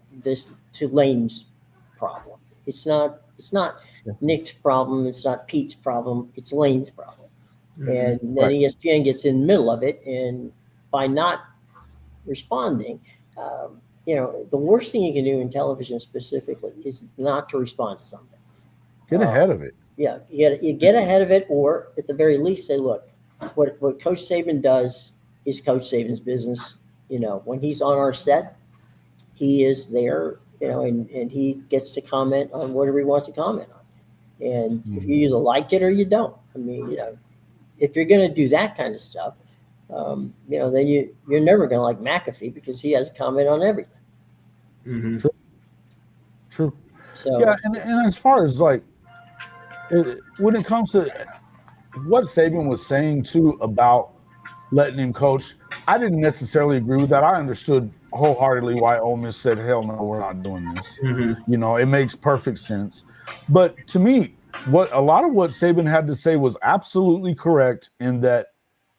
to Lane's problem. It's not Nick's problem. It's not Pete's problem. It's Lane's problem. And then ESPN gets in the middle of it, and by not responding, you know, the worst thing you can do in television specifically is not to respond to something. Get ahead of it. Yeah, you get ahead of it, or at the very least say, look, what Coach Saban does is Coach Saban's business. You know, when he's on our set, he is there, you know, and he gets to comment on whatever he wants to comment on. And if you either like it or you don't. I mean, you know, if you're going to do that kind of stuff, you know, then you're never going to like McAfee because he has a comment on everything. True. So yeah, and as far as like when it comes to what Saban was saying too about letting him coach, I didn't necessarily agree with that. I understood wholeheartedly why Ole Miss said, hell no, we're not doing this. You know, it makes perfect sense. But to me, a lot of what Saban had to say was absolutely correct in that,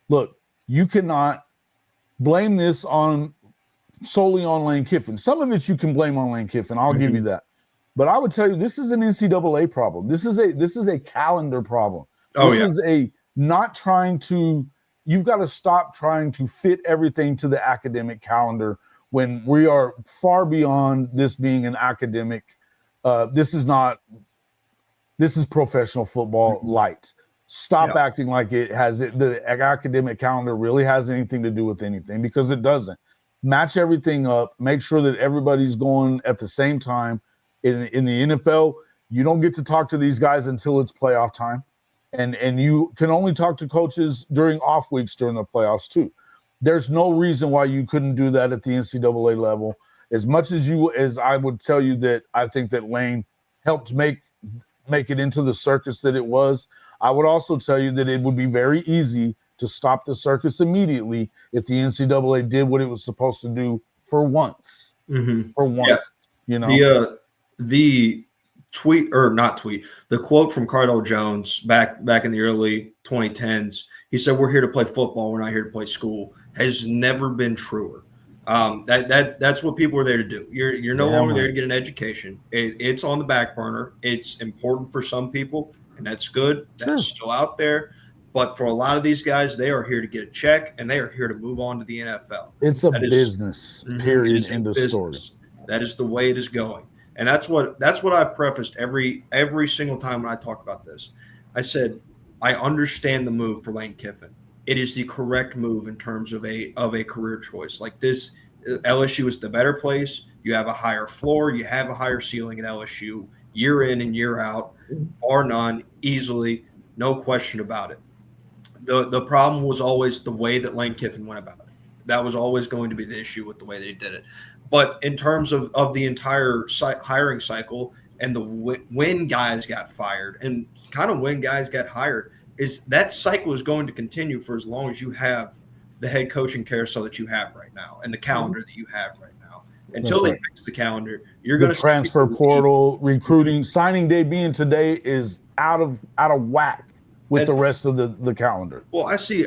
look, you cannot blame this solely on Lane Kiffin. Some of it you can blame on Lane Kiffin. I'll give you that. But I would tell you, this is an NCAA problem. This is a calendar problem. This is a not trying to. You've got to stop trying to fit everything to the academic calendar when we are far beyond this being an academic. This is professional football light. Stop acting like it has the academic calendar really has anything to do with anything, because it doesn't. Match everything up. Make sure that everybody's going at the same time. In the NFL, you don't get to talk to these guys until it's playoff time. And you can only talk to coaches during off weeks during the playoffs too. There's no reason why you couldn't do that at the NCAA level. As much as I would tell you that I think that Lane helped make it into the circus that it was, I would also tell you that it would be very easy to stop the circus immediately if the NCAA did what it was supposed to do for once. For once, you know. The quote from Cardell Jones back in the early 2010s, he said, "We're here to play football. We're not here to play school," has never been truer. That's what people are there to do. You're no longer there to get an education. It's on the back burner. It's important for some people, and that's good. That's still out there. But for a lot of these guys, they are here to get a check, and they are here to move on to the NFL. It's a business, period, end of story. That is the way it is going. And that's what I've prefaced every single time when I talk about this. I said, I understand the move for Lane Kiffin. It is the correct move in terms of a career choice. Like this, LSU is the better place. You have a higher floor. You have a higher ceiling at LSU year in and year out, bar none, easily, no question about it. The problem was always the way that Lane Kiffin went about it. That was always going to be the issue with the way they did it. But in terms of the entire hiring cycle and when guys got fired and kind of when guys got hired, is that cycle is going to continue for as long as you have the head coaching carousel that you have right now and the calendar that you have right now. Until they fix the calendar, you're going to transfer portal, recruiting, signing day being today is out of whack with the rest of the calendar. Well, I see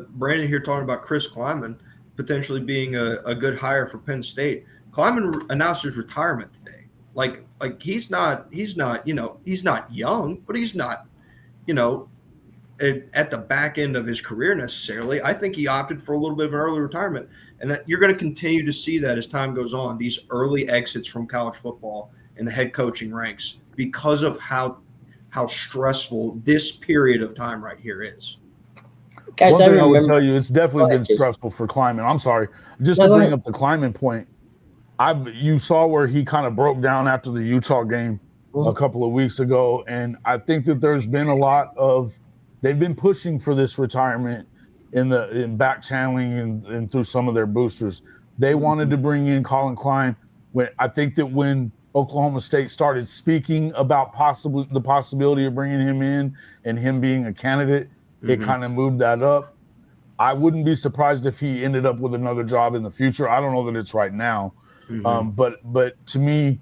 Brandon here talking about Chris Kleiman potentially being a good hire for Penn State. Kleiman announced his retirement today. Like he's not young, but he's not, at the back end of his career necessarily. I think he opted for a little bit of an early retirement, and that you're going to continue to see that as time goes on, these early exits from college football in the head coaching ranks because of how stressful this period of time right here is. Guys, one thing I would tell you, it's definitely been stressful for Kleiman. I'm sorry. Just to bring up the Kleiman point, you saw where he kind of broke down after the Utah game a couple of weeks ago, and I think that there's been a lot of they've been pushing for this retirement in back channeling and through some of their boosters. They wanted to bring in Colin Klein. I think that when Oklahoma State started speaking about the possibility of bringing him in and him being a candidate, it kind of moved that up. I wouldn't be surprised if he ended up with another job in the future. I don't know that it's right now, but to me,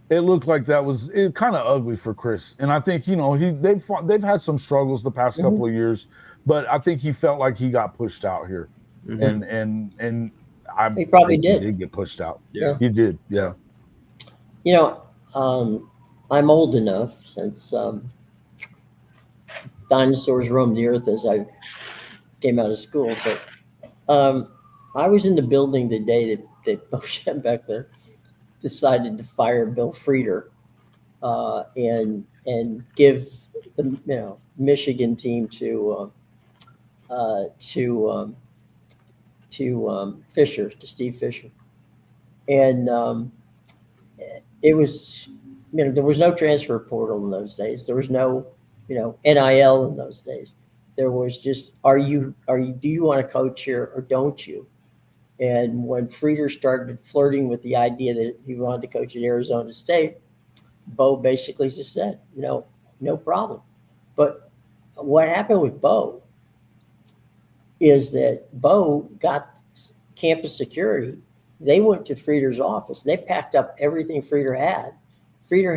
it looked like that was kind of ugly for Chris. And I think they've had some struggles the past couple of years, but I think he felt like he got pushed out here, and he probably did. He did get pushed out. Yeah, he did. Yeah. I'm old enough since dinosaurs roamed the earth as I came out of school. But I was in the building the day that Bo Schembechler decided to fire Bill Frieder and give the Michigan team to Steve Fisher, and it was there was no transfer portal in those days. There was no NIL in those days. There was just do you want to coach here or don't you? And when Frieder started flirting with the idea that he wanted to coach at Arizona State, Bo basically just said, no problem. But what happened with Bo is that Bo got campus security. They went to Frieder's office. They packed up everything Frieder had. Frieder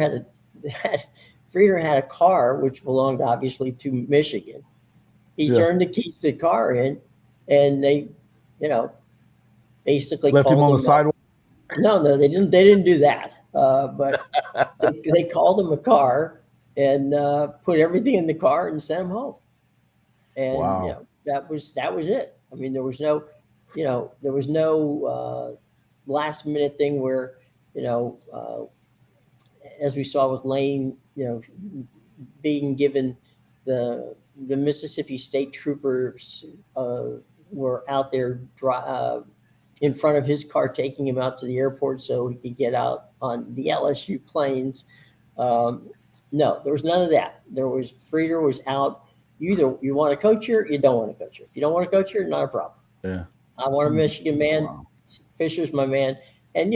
had a car which belonged obviously to Michigan. He turned the keys to the car in, and they, basically left him on the sidewalk. No, they didn't do that. But they called him a car and put everything in the car and sent him home. And wow. That was it. I mean, there was no last minute thing where as we saw with Lane, being given the Mississippi State troopers were out there in front of his car, taking him out to the airport so he could get out on the LSU planes. No, there was none of that. Frieder was out. You want to coach here, you don't want to coach here. If you don't want to coach here, not a problem. Yeah. I want a Michigan man. Wow. Fisher's my man. And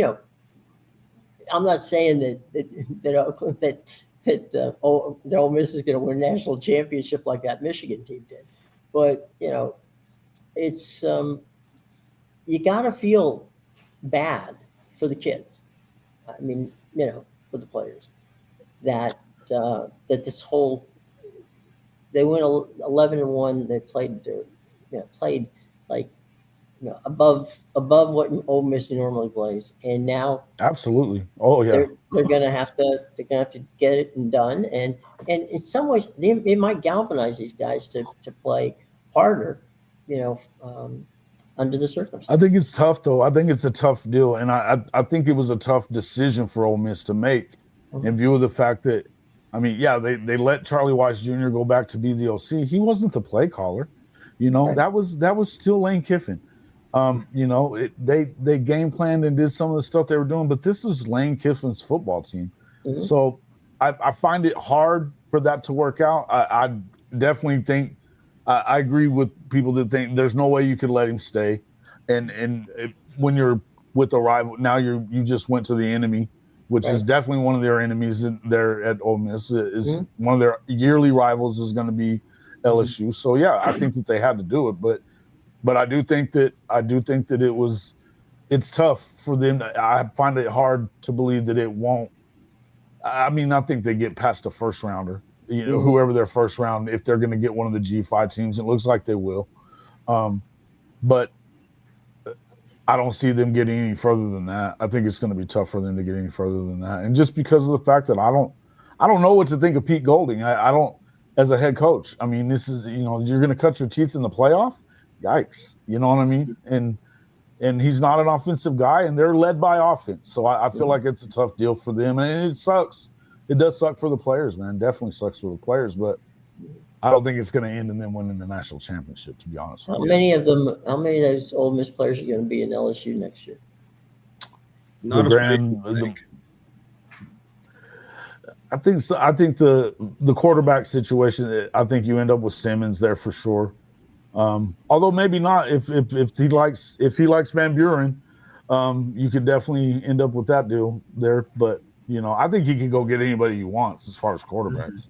I'm not saying that Ole Miss is going to win a national championship like that Michigan team did, but it's you got to feel bad for the kids. I mean, for the players that this whole they went 11-1. They played like above what Ole Miss normally plays, and now Absolutely. Oh yeah. they're gonna have to get it and done, and in some ways it might galvanize these guys to play harder, under the circumstances. I think it's tough though. I think it's a tough deal, and I think it was a tough decision for Ole Miss to make in view of the fact that, I mean, yeah, they let Charlie Weiss Jr. go back to be the OC. He wasn't the play caller, Right. That was still Lane Kiffin. They game planned and did some of the stuff they were doing, but this is Lane Kiffin's football team. Mhm. So I find it hard for that to work out. I definitely think I agree with people that think there's no way you could let him stay. And when you're with a rival, now you just went to the enemy, which is definitely one of their enemies there at Ole Miss. Is one of their yearly rivals is going to be LSU. So yeah, I think that they had to do it, but I do think that it's tough for them. I find it hard to believe that it won't. I mean, I think they get past the first rounder, whoever their first round, if they're going to get one of the G5 teams. It looks like they will. But I don't see them getting any further than that. I think it's going to be tough for them to get any further than that. And just because of the fact that I don't know what to think of Pete Golding. I don't, as a head coach. I mean, this is, you're going to cut your teeth in the playoff. Yikes. You know what I mean? And he's not an offensive guy, and they're led by offense. So I feel like it's a tough deal for them, and it sucks. It does suck for the players, man. Definitely sucks for the players, but I don't think it's going to end in them winning the national championship, to be honest with you. How many of those Ole Miss players are going to be in LSU next year? Not as many as you think. I think so. I think the quarterback situation, I think you end up with Simmons there for sure. Although maybe not if he likes Van Buren, you could definitely end up with that deal there. But I think he can go get anybody he wants as far as quarterbacks.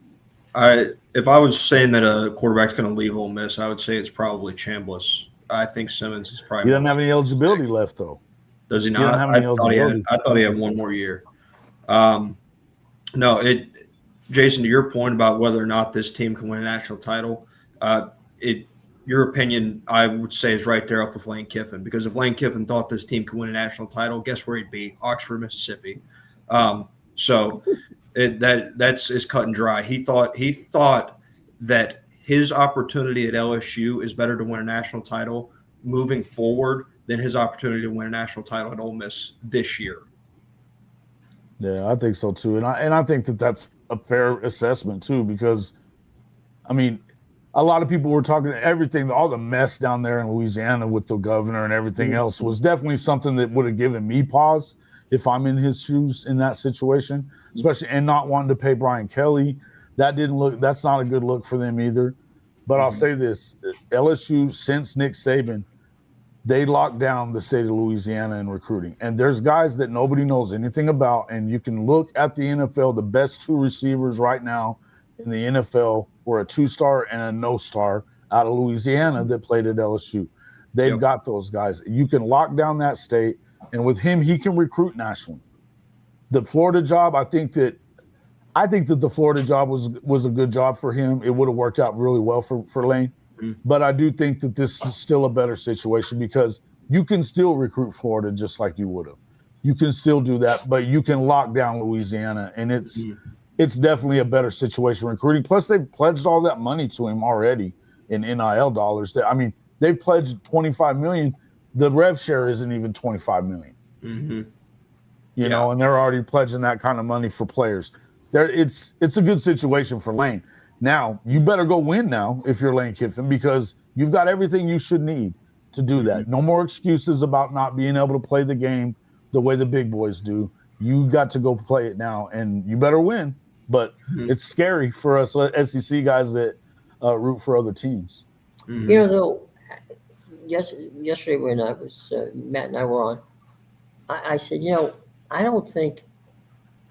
If I was saying that a quarterback's going to leave Ole Miss, I would say it's probably Chambliss. I think Simmons is probably. He doesn't have any eligibility left though. Does he not? He doesn't have any eligibility. I thought he had one more year. No, Jason, to your point about whether or not this team can win a national title, your opinion, I would say, is right there up with Lane Kiffin. Because if Lane Kiffin thought this team could win a national title, guess where he'd be? Oxford, Mississippi. So that's cut and dry. He thought that his opportunity at LSU is better to win a national title moving forward than his opportunity to win a national title at Ole Miss this year. Yeah, I think so too, and I think that that's a fair assessment too, because, I mean, a lot of people were talking everything, all the mess down there in Louisiana with the governor and everything else was definitely something that would have given me pause if I'm in his shoes in that situation, especially, and not wanting to pay Brian Kelly. That's not a good look for them either. But I'll say this, LSU, since Nick Saban, they locked down the state of Louisiana in recruiting. And there's guys that nobody knows anything about. And you can look at the NFL, the best two receivers right now in the NFL were a 2-star and a no-star out of Louisiana that played at LSU. They've got those guys. You can lock down that state. And with him, he can recruit nationally. The Florida job, I think that the Florida job was a good job for him. It would have worked out really well for Lane. But I do think that this is still a better situation because you can still recruit Florida just like you would have. You can still do that, but you can lock down Louisiana, and it's definitely a better situation recruiting. Plus, they've pledged all that money to him already in NIL dollars. They've pledged $25 million. The rev share isn't even $25 million. You know, and they're already pledging that kind of money for players. It's a good situation for Lane. Now, you better go win now if you're Lane Kiffin, because you've got everything you should need to do that. No more excuses about not being able to play the game the way the big boys do. You got to go play it now, and you better win. But it's scary for us SEC guys that root for other teams. Though, yesterday when I was Matt and I were on, I said, I don't think,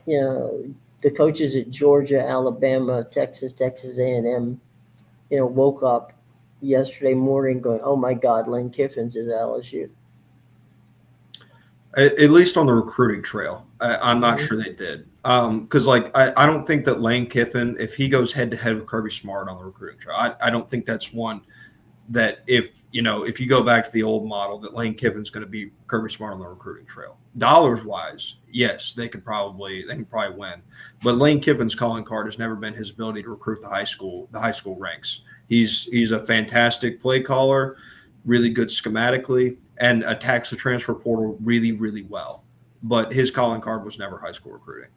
the coaches at Georgia, Alabama, Texas A&M, woke up yesterday morning going, "Oh my God, Lane Kiffin's at LSU." At least on the recruiting trail, I'm not sure they did. Because I don't think that Lane Kiffin, if he goes head to head with Kirby Smart on the recruiting trail, I don't think that's one that if you go back to the old model, that Lane Kiffin's going to be Kirby Smart on the recruiting trail. Dollars wise, yes, they can probably win. But Lane Kiffin's calling card has never been his ability to recruit the high school ranks. He's a fantastic play caller, really good schematically, and attacks the transfer portal really, really well. But his calling card was never high school recruiting.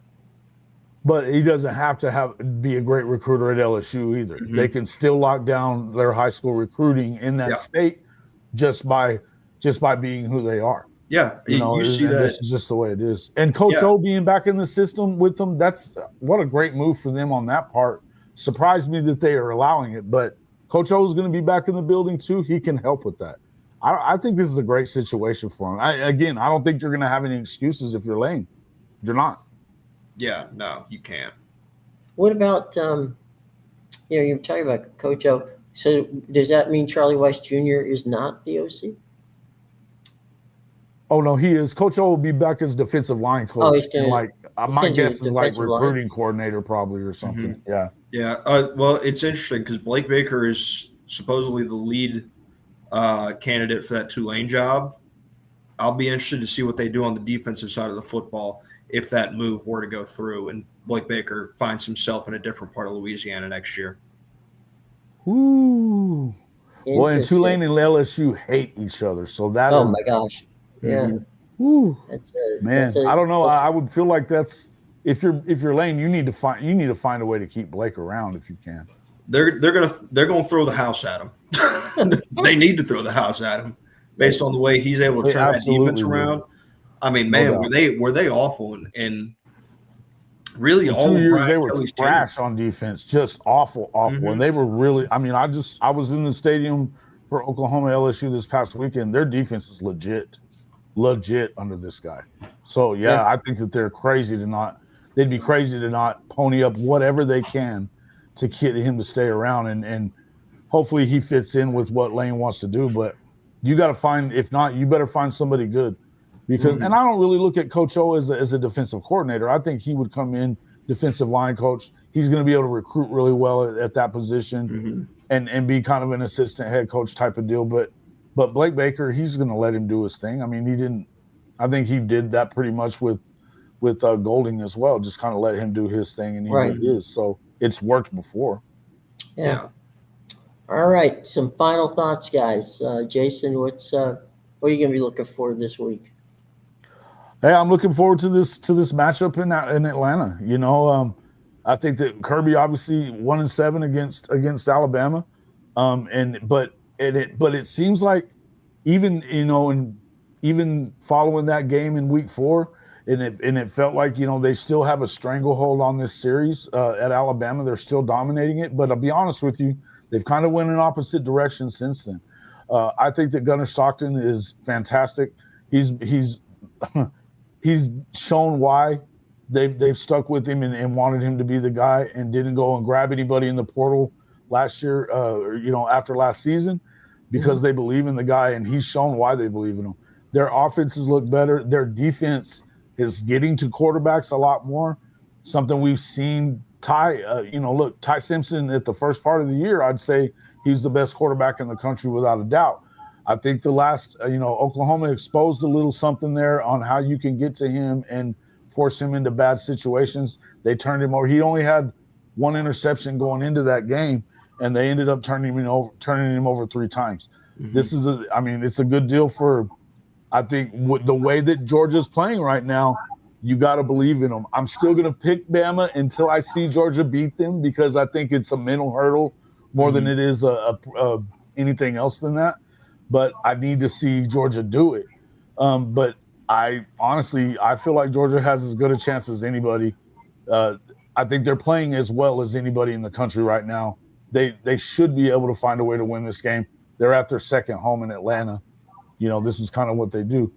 But he doesn't have to be a great recruiter at LSU either. Mm-hmm. They can still lock down their high school recruiting in that state just by being who they are. Yeah, you see that. This is just the way it is. And Coach O being back in the system with them, that's what a great move for them on that part. Surprised me that they are allowing it, but Coach O is going to be back in the building too. He can help with that. I think this is a great situation for him. I don't think you're going to have any excuses if you're Lane. You're not. Yeah, no, you can't. What about, you're talking about Coach O. So does that mean Charlie Weiss Jr. is not the OC? Oh, no, he is. Coach O will be back as defensive line coach. My guess is like recruiting coordinator probably or something. Mm-hmm. Yeah. Well, it's interesting because Blake Baker is supposedly the lead candidate for that Tulane job. I'll be interested to see what they do on the defensive side of the football if that move were to go through and Blake Baker finds himself in a different part of Louisiana next year. Ooh. Well, and Tulane and LSU hate each other, so that my gosh. Yeah. Ooh. I don't know. I would feel like that's if you're Lane, you need to find a way to keep Blake around if you can. They're gonna throw the house at him. They need to throw the house at him based on the way he's able to turn that defense around. I mean, man, were they awful and really all 2 years they were trash on defense, just awful. Mm-hmm. And they were really. I mean, I was in the stadium for Oklahoma LSU this past weekend. Their defense is legit under this guy. So I think that they'd be crazy to not pony up whatever they can to get him to stay around and hopefully he fits in with what Lane wants to do. But you got to find, if not, you better find somebody good. Because, and I don't really look at Coach O as a defensive coordinator. I think he would come in defensive line coach. He's going to be able to recruit really well at that position and be kind of an assistant head coach type of deal. But Blake Baker, he's going to let him do his thing. I mean, I think he did that pretty much with Golding as well. Just kind of let him do his thing and he did his. So it's worked before. Yeah. All right. Some final thoughts, guys. Jason, what are you going to be looking for this week? Hey, I'm looking forward to this matchup in Atlanta. I think that Kirby obviously 1-7 against Alabama, but it seems like even following that game in week 4, and it felt like they still have a stranglehold on this series at Alabama. They're still dominating it, but I'll be honest with you, they've kind of went in opposite directions since then. I think that Gunnar Stockton is fantastic. He's shown why they've stuck with him and wanted him to be the guy and didn't go and grab anybody in the portal last year, after last season, because they believe in the guy and he's shown why they believe in him. Their offenses look better. Their defense is getting to quarterbacks a lot more, something we've seen. Ty Simpson at the first part of the year, I'd say he's the best quarterback in the country without a doubt. I think the last, Oklahoma exposed a little something there on how you can get to him and force him into bad situations. They turned him over. He only had one interception going into that game, and they ended up turning him over 3 times. This is it's a good deal for, I think, with the way that Georgia's playing right now. You got to believe in them. I'm still going to pick Bama until I see Georgia beat them because I think it's a mental hurdle more than it is anything else than that. But I need to see Georgia do it. But I feel like Georgia has as good a chance as anybody. I think they're playing as well as anybody in the country right now. They should be able to find a way to win this game. They're at their second home in Atlanta. This is kind of what they do.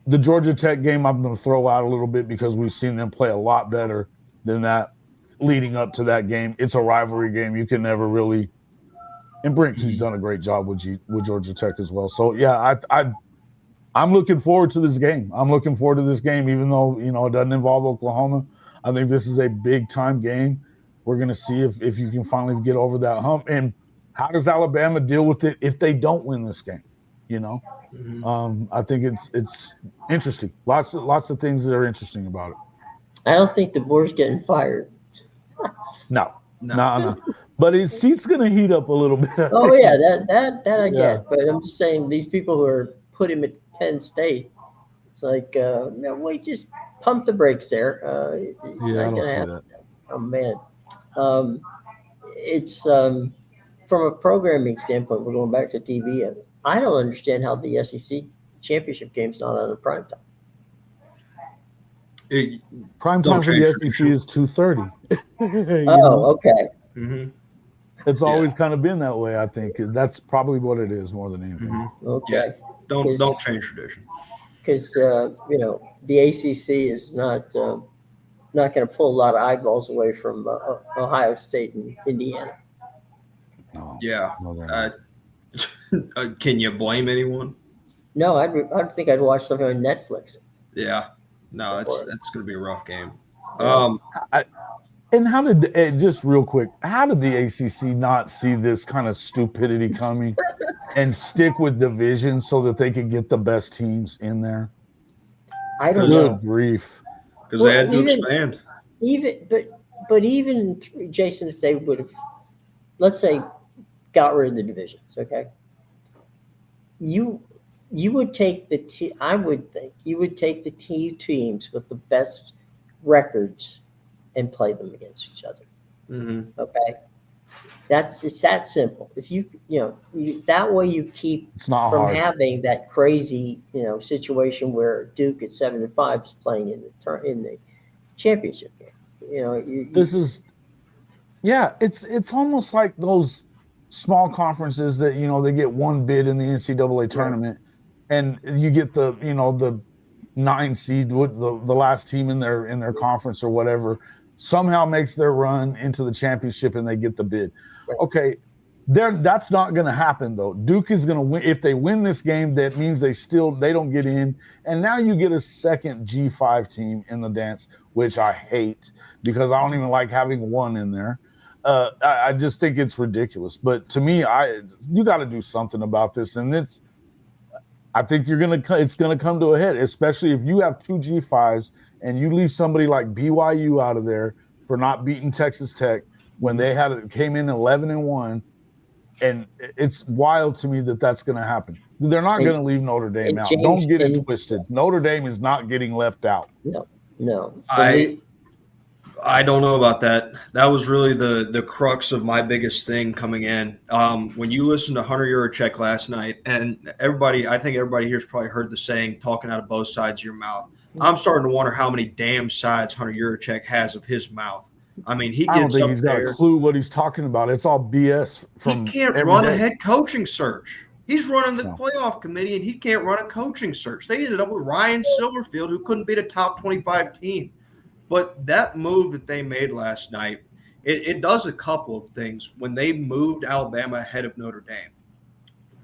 The Georgia Tech game I'm going to throw out a little bit because we've seen them play a lot better than that leading up to that game. It's a rivalry game. You can never really – and Brink, he's done a great job with Georgia Tech as well. So, yeah, I'm looking forward to this game. Even though, it doesn't involve Oklahoma. I think this is a big-time game. We're going to see if you can finally get over that hump. And how does Alabama deal with it if they don't win this game? You know, I think it's interesting. Lots of things that are interesting about it. I don't think DeBoer's getting fired. No. But his seat's going to heat up a little bit. Oh yeah, that I get. But I'm just saying, these people who are put him at Penn State, it's like, we just pump the brakes there. I don't see that. Oh man, it's from a programming standpoint. We're going back to TV. I don't understand how the SEC championship game's not on the prime time. Prime time for the SEC is 2:30. Okay. Mm-hmm. It's always kind of been that way. I think that's probably what it is more than anything. Mm-hmm. Okay. Yeah. Don't change tradition. Because the ACC is not going to pull a lot of eyeballs away from Ohio State and Indiana. No. Yeah. Can you blame anyone? No, I'd think I'd watch something on Netflix. Yeah. No, that's going to be a rough game. And how did just real quick? How did the ACC not see this kind of stupidity coming and stick with division so that they could get the best teams in there? I don't know. Good grief! Because they had to expand. But even Jason, if they would have, let's say, got rid of the divisions, okay? You would take I would think you would take the two teams with the best records and play them against each other. Mm-hmm. Okay, it's that simple. If you that way you keep from having that crazy situation where Duke at 7-5 is playing in the championship game. It's almost like those small conferences that they get one bid in the NCAA tournament, and you get the 9 seed with the last team in their conference or whatever somehow makes their run into the championship and they get the bid. Right. Okay, that's not going to happen though. Duke is going to win. If they win this game, that means they don't get in, and now you get a second G5 team in the dance, which I hate because I don't even like having one in there. I just think it's ridiculous. But to me, you got to do something about this, and I think it's gonna come to a head, especially if you have 2 G5s and you leave somebody like BYU out of there for not beating Texas Tech when they came in 11-1, and it's wild to me that that's going to happen. They're not going to leave Notre Dame out. James, don't get it twisted. Notre Dame is not getting left out. No. I don't know about that. That was really the crux of my biggest thing coming in. When you listened to Hunter Yurachek last night, and I think everybody here's probably heard the saying, talking out of both sides of your mouth. I'm starting to wonder how many damn sides Hunter Yurachek has of his mouth. I mean, I don't think he's got a clue what he's talking about. It's all BS from He can't run a head coaching search. He's running the playoff committee, and he can't run a coaching search. They ended up with Ryan Silverfield, who couldn't beat a top 25 team. But that move that they made last night, it does a couple of things when they moved Alabama ahead of Notre Dame.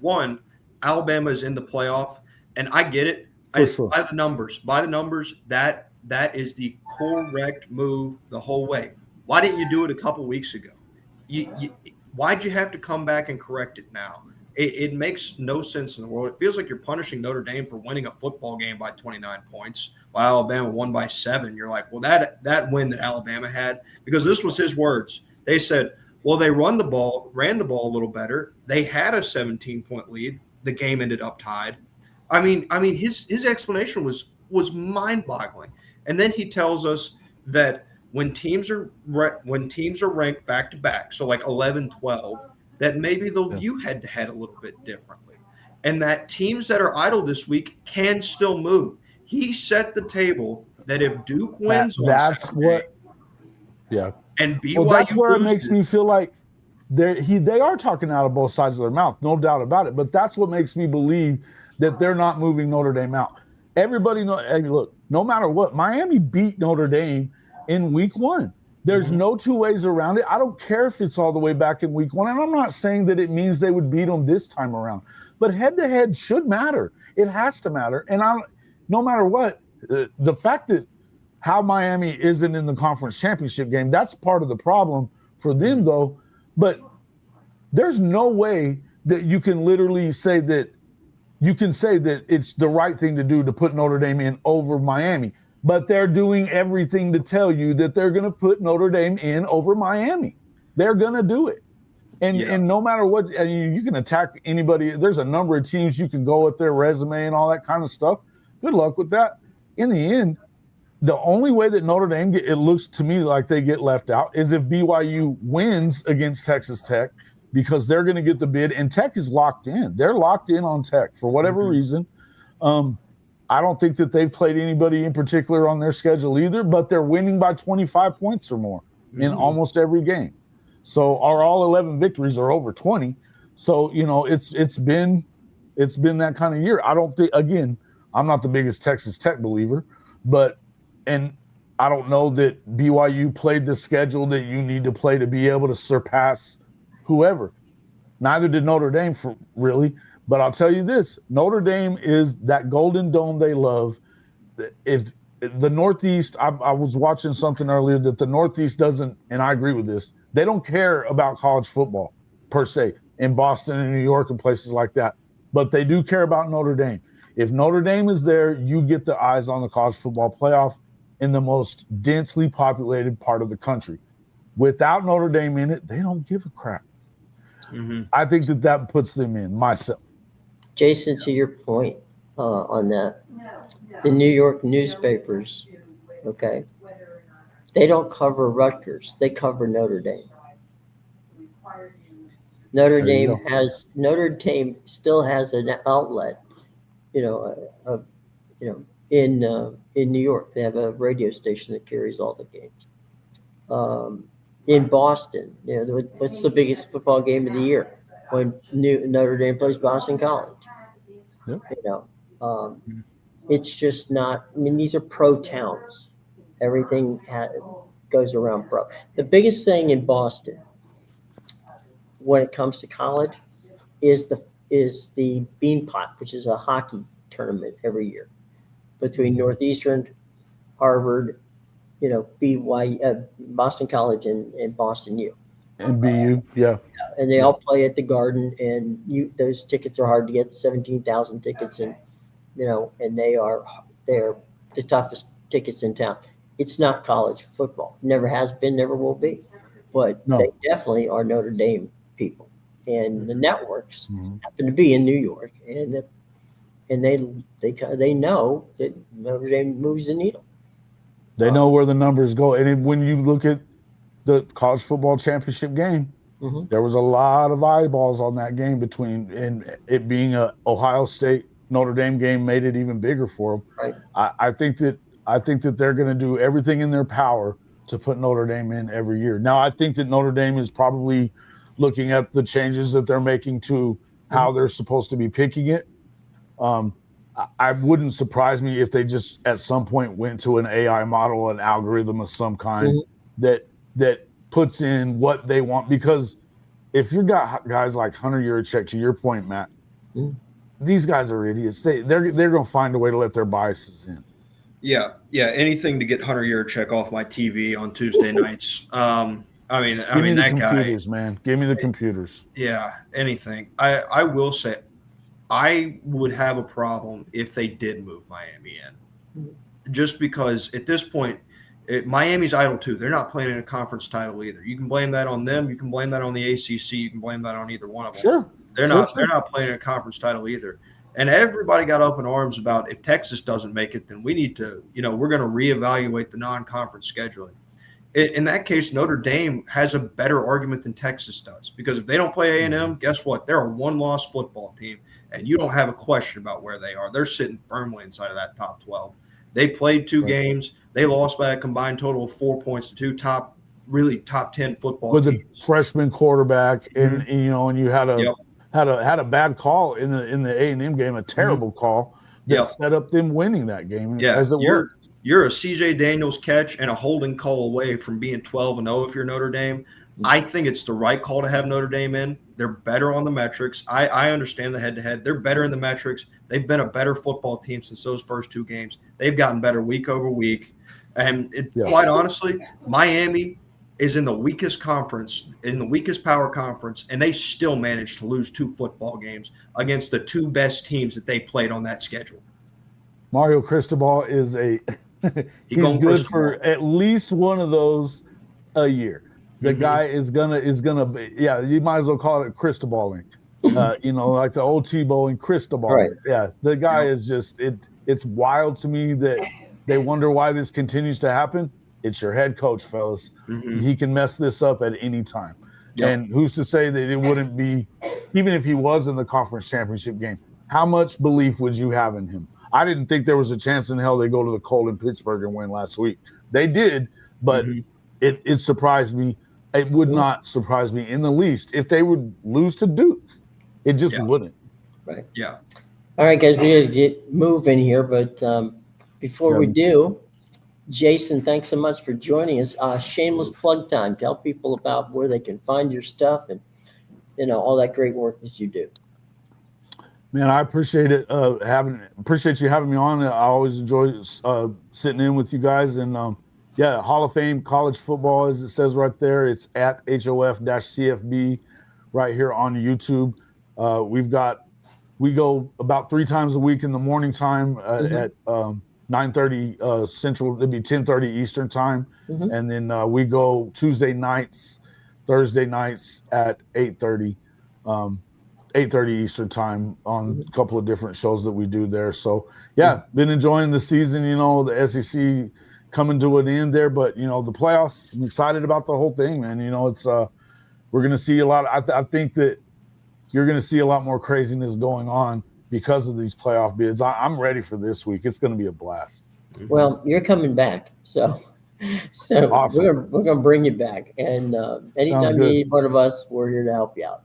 One, Alabama is in the playoff, and I get it. Sure. By the numbers, that is the correct move the whole way. Why didn't you do it a couple weeks ago? Why'd you have to come back and correct it now? It makes no sense in the world. It feels like you're punishing Notre Dame for winning a football game by 29 points while Alabama won by 7. You're like, well, that win that Alabama had, because this was his words. They said, well, they ran the ball a little better. They had a 17-point lead. The game ended up tied. I mean, his explanation was mind-boggling. And then he tells us that when teams are ranked back-to-back, so like 11-12, that maybe they'll view head-to-head a little bit differently, and that teams that are idle this week can still move. He set the table that if Duke wins and BYU that's where loses, it makes me feel like they are talking out of both sides of their mouth, no doubt about it. But that's what makes me believe that they're not moving Notre Dame out. Everybody look, no matter what, Miami beat Notre Dame in week 1. There's no two ways around it. I don't care if it's all the way back in week 1. And I'm not saying that it means they would beat them this time around. But head-to-head should matter. It has to matter. And no matter what, the fact that how Miami isn't in the conference championship game, that's part of the problem for them, though. But There's no way that you can literally say that it's the right thing to do to put Notre Dame in over Miami. But they're doing everything to tell you that they're going to put Notre Dame in over Miami. They're going to do it. And no matter what, you can attack anybody. There's a number of teams you can go with their resume and all that kind of stuff. Good luck with that. In the end, the only way that Notre Dame, it looks to me like they get left out, is if BYU wins against Texas Tech, because they're going to get the bid, and Tech is locked in. They're locked in on Tech for whatever reason. I don't think that they've played anybody in particular on their schedule either, but they're winning by 25 points or more in almost every game. So our all 11 victories are over 20. So, it's been that kind of year. I don't think, again, I'm not the biggest Texas Tech believer, and I don't know that BYU played the schedule that you need to play to be able to surpass whoever. Neither did Notre Dame, really. But I'll tell you this, Notre Dame is that golden dome they love. If the Northeast, I was watching something earlier that the Northeast doesn't, and I agree with this, they don't care about college football per se in Boston and New York and places like that. But they do care about Notre Dame. If Notre Dame is there, you get the eyes on the college football playoff in the most densely populated part of the country. Without Notre Dame in it, they don't give a crap. I think that puts them in, myself. Jason, to your point on that, the New York newspapers, okay, they don't cover Rutgers. They cover Notre Dame. Notre Dame still has an outlet, in New York. They have a radio station that carries all the games. In Boston, what's the biggest football game of the year? When Notre Dame plays Boston College. Yep. It's just not, these are pro towns. Everything goes around pro. The biggest thing in Boston when it comes to college is the Beanpot, which is a hockey tournament every year between Northeastern, Harvard, BYU, Boston College, and Boston U. And BU, yeah. And they all play at the Garden, and those tickets are hard to get. 17,000 tickets, and and they're the toughest tickets in town. It's not college football. Never has been, never will be. But they definitely are Notre Dame people, and the networks happen to be in New York, and they know that Notre Dame moves the needle. They know where the numbers go, and when you look at the college football championship game, there was a lot of eyeballs on that game and it being a Ohio State Notre Dame game made it even bigger for them. Right. I think that they're going to do everything in their power to put Notre Dame in every year. Now, I think that Notre Dame is probably looking at the changes that they're making to how they're supposed to be picking it. I wouldn't surprise me if they just at some point went to an AI model, an algorithm of some kind that puts in what they want. Because if you got guys like Hunter Yurachek, to your point, Matt, these guys are idiots. They're going to find a way to let their biases in. Yeah. Anything to get Hunter Yurachek off my TV on Tuesday nights. Give me the computers, man. Give me the computers. Yeah, anything. I will say, I would have a problem if they did move Miami in, just because at this point, Miami's idle too. They're not playing in a conference title either. You can blame that on them. You can blame that on the ACC. You can blame that on either one of them. Sure. They're not playing in a conference title either. And everybody got up in arms about if Texas doesn't make it, then we need to, we're going to reevaluate the non-conference scheduling. In that case, Notre Dame has a better argument than Texas does, because if they don't play A&M, guess what? They're a one-loss football team, and you don't have a question about where they are. They're sitting firmly inside of that top 12. They played 2 games. They lost by a combined total of 4 points to 2 top 10 football with teams. a freshman quarterback, and you had a bad call in the A&M game, a terrible call that set up them winning that game as it worked. You're a CJ Daniels catch and a holding call away from being 12-0 if you're Notre Dame. I think it's the right call to have Notre Dame in. They're better on the metrics. I understand the head-to-head. They're better in the metrics. They've been a better football team since those first 2 games. They've gotten better week over week. And quite honestly, Miami, is in the weakest conference, in the weakest power conference, and they still managed to lose 2 football games against the 2 best teams that they played on that schedule. Mario Cristobal is he's good for at least one of those a year. The guy is gonna be, yeah, you might as well call it Cristobaling. Like the old Tebow and Cristobal. Right. Yeah, the guy is just it's wild to me that they wonder why this continues to happen. It's your head coach, fellas. He can mess this up at any time. Yep. And who's to say that it wouldn't be, even if he was in the conference championship game, how much belief would you have in him? I didn't think there was a chance in hell they go to the Cold in Pittsburgh and win last week. They did, but it surprised me. It would not surprise me in the least if they would lose to Duke. It just wouldn't. Right. Yeah. All right, guys, we got to get moving here, but before we do, Jason, thanks so much for joining us. Shameless plug time. Tell people about where they can find your stuff and, all that great work that you do. Man, I appreciate it. Appreciate you having me on. I always enjoy sitting in with you guys. And Hall of Fame college football, as it says right there. It's at HOF-CFB right here on YouTube. We go about 3 times a week in the morning time at 9:30 Central. It'd be 10:30 Eastern time, and then we go Tuesday nights, Thursday nights at 8:30 Eastern time on a couple of different shows that we do there. So been enjoying the season. The SEC coming to an end there, but the playoffs. I'm excited about the whole thing, man. It's we're going to see a lot. I think that you're going to see a lot more craziness going on because of these playoff bids. I'm ready for this week. It's going to be a blast. Well, you're coming back, so awesome. we're gonna bring you back, and anytime you need one of us, we're here to help you out.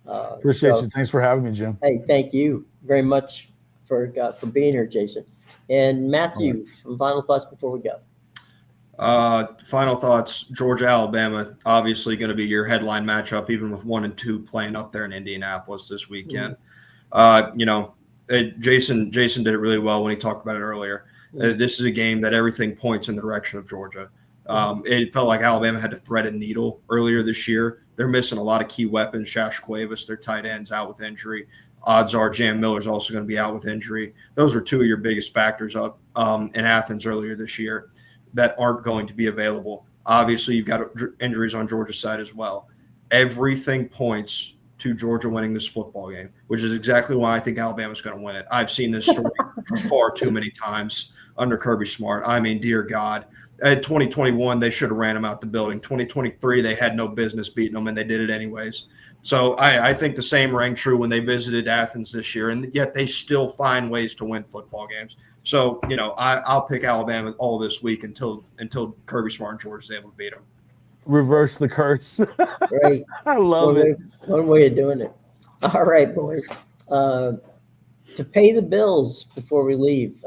Appreciate you. Thanks for having me, Jim. Hey, thank you very much for being here, Jason. And Matthew, some final thoughts before we go. Final thoughts. Georgia, Alabama, obviously going to be your headline matchup, even with 1 and 2 playing up there in Indianapolis this weekend. Jason did it really well when he talked about it earlier. This is a game that everything points in the direction of Georgia. It felt like Alabama had to thread a needle earlier this year. They're missing a lot of key weapons. Shash Cuevas, their tight ends, out with injury. Odds are Jam Miller's also going to be out with injury. Those were 2 of your biggest factors up in Athens earlier this year that aren't going to be available. Obviously, you've got injuries on Georgia's side as well. Everything points to Georgia winning this football game, which is exactly why I think Alabama's going to win it. I've seen this story far too many times under Kirby Smart. I mean, dear God. At 2021, they should have ran them out the building. 2023, they had no business beating them, and they did it anyways. So I think the same rang true when they visited Athens this year, and yet they still find ways to win football games. So, I'll pick Alabama all this week until Kirby Smart and Georgia's able to beat them. Reverse the curse. Right. I love it. One way of doing it. All right, boys. To pay the bills before we leave,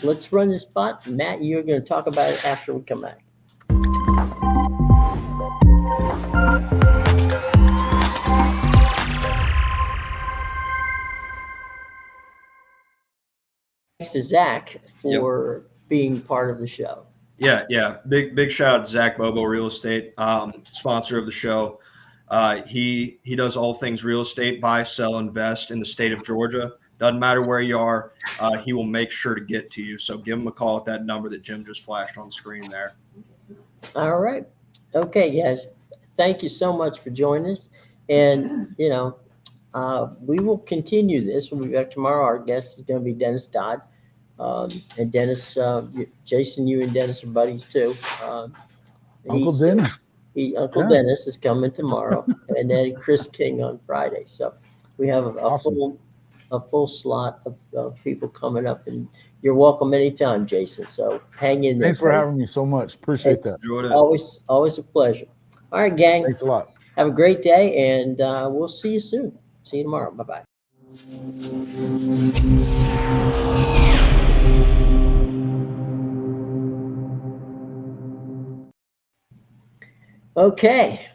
let's run the spot. Matt, you're going to talk about it after we come back. Thanks to Zach for being part of the show. Yeah. Big shout out to Zach Bobo Real Estate, sponsor of the show. He does all things real estate, buy, sell, invest in the state of Georgia. Doesn't matter where you are, he will make sure to get to you. So give him a call at that number that Jim just flashed on the screen there. All right. Okay, guys. Thank you so much for joining us. And, we will continue this. We'll be back tomorrow. Our guest is going to be Dennis Dodd. And Dennis, Jason, you and Dennis are buddies too. Uncle Dennis. Dennis is coming tomorrow. And then Chris King on Friday. So we have a full slot of people coming up, and you're welcome anytime, Jason. So hang in there. Thanks for having me so much. Appreciate that. Always a pleasure. All right, gang. Thanks a lot. Have a great day, and we'll see you soon. See you tomorrow. Bye-bye. Okay.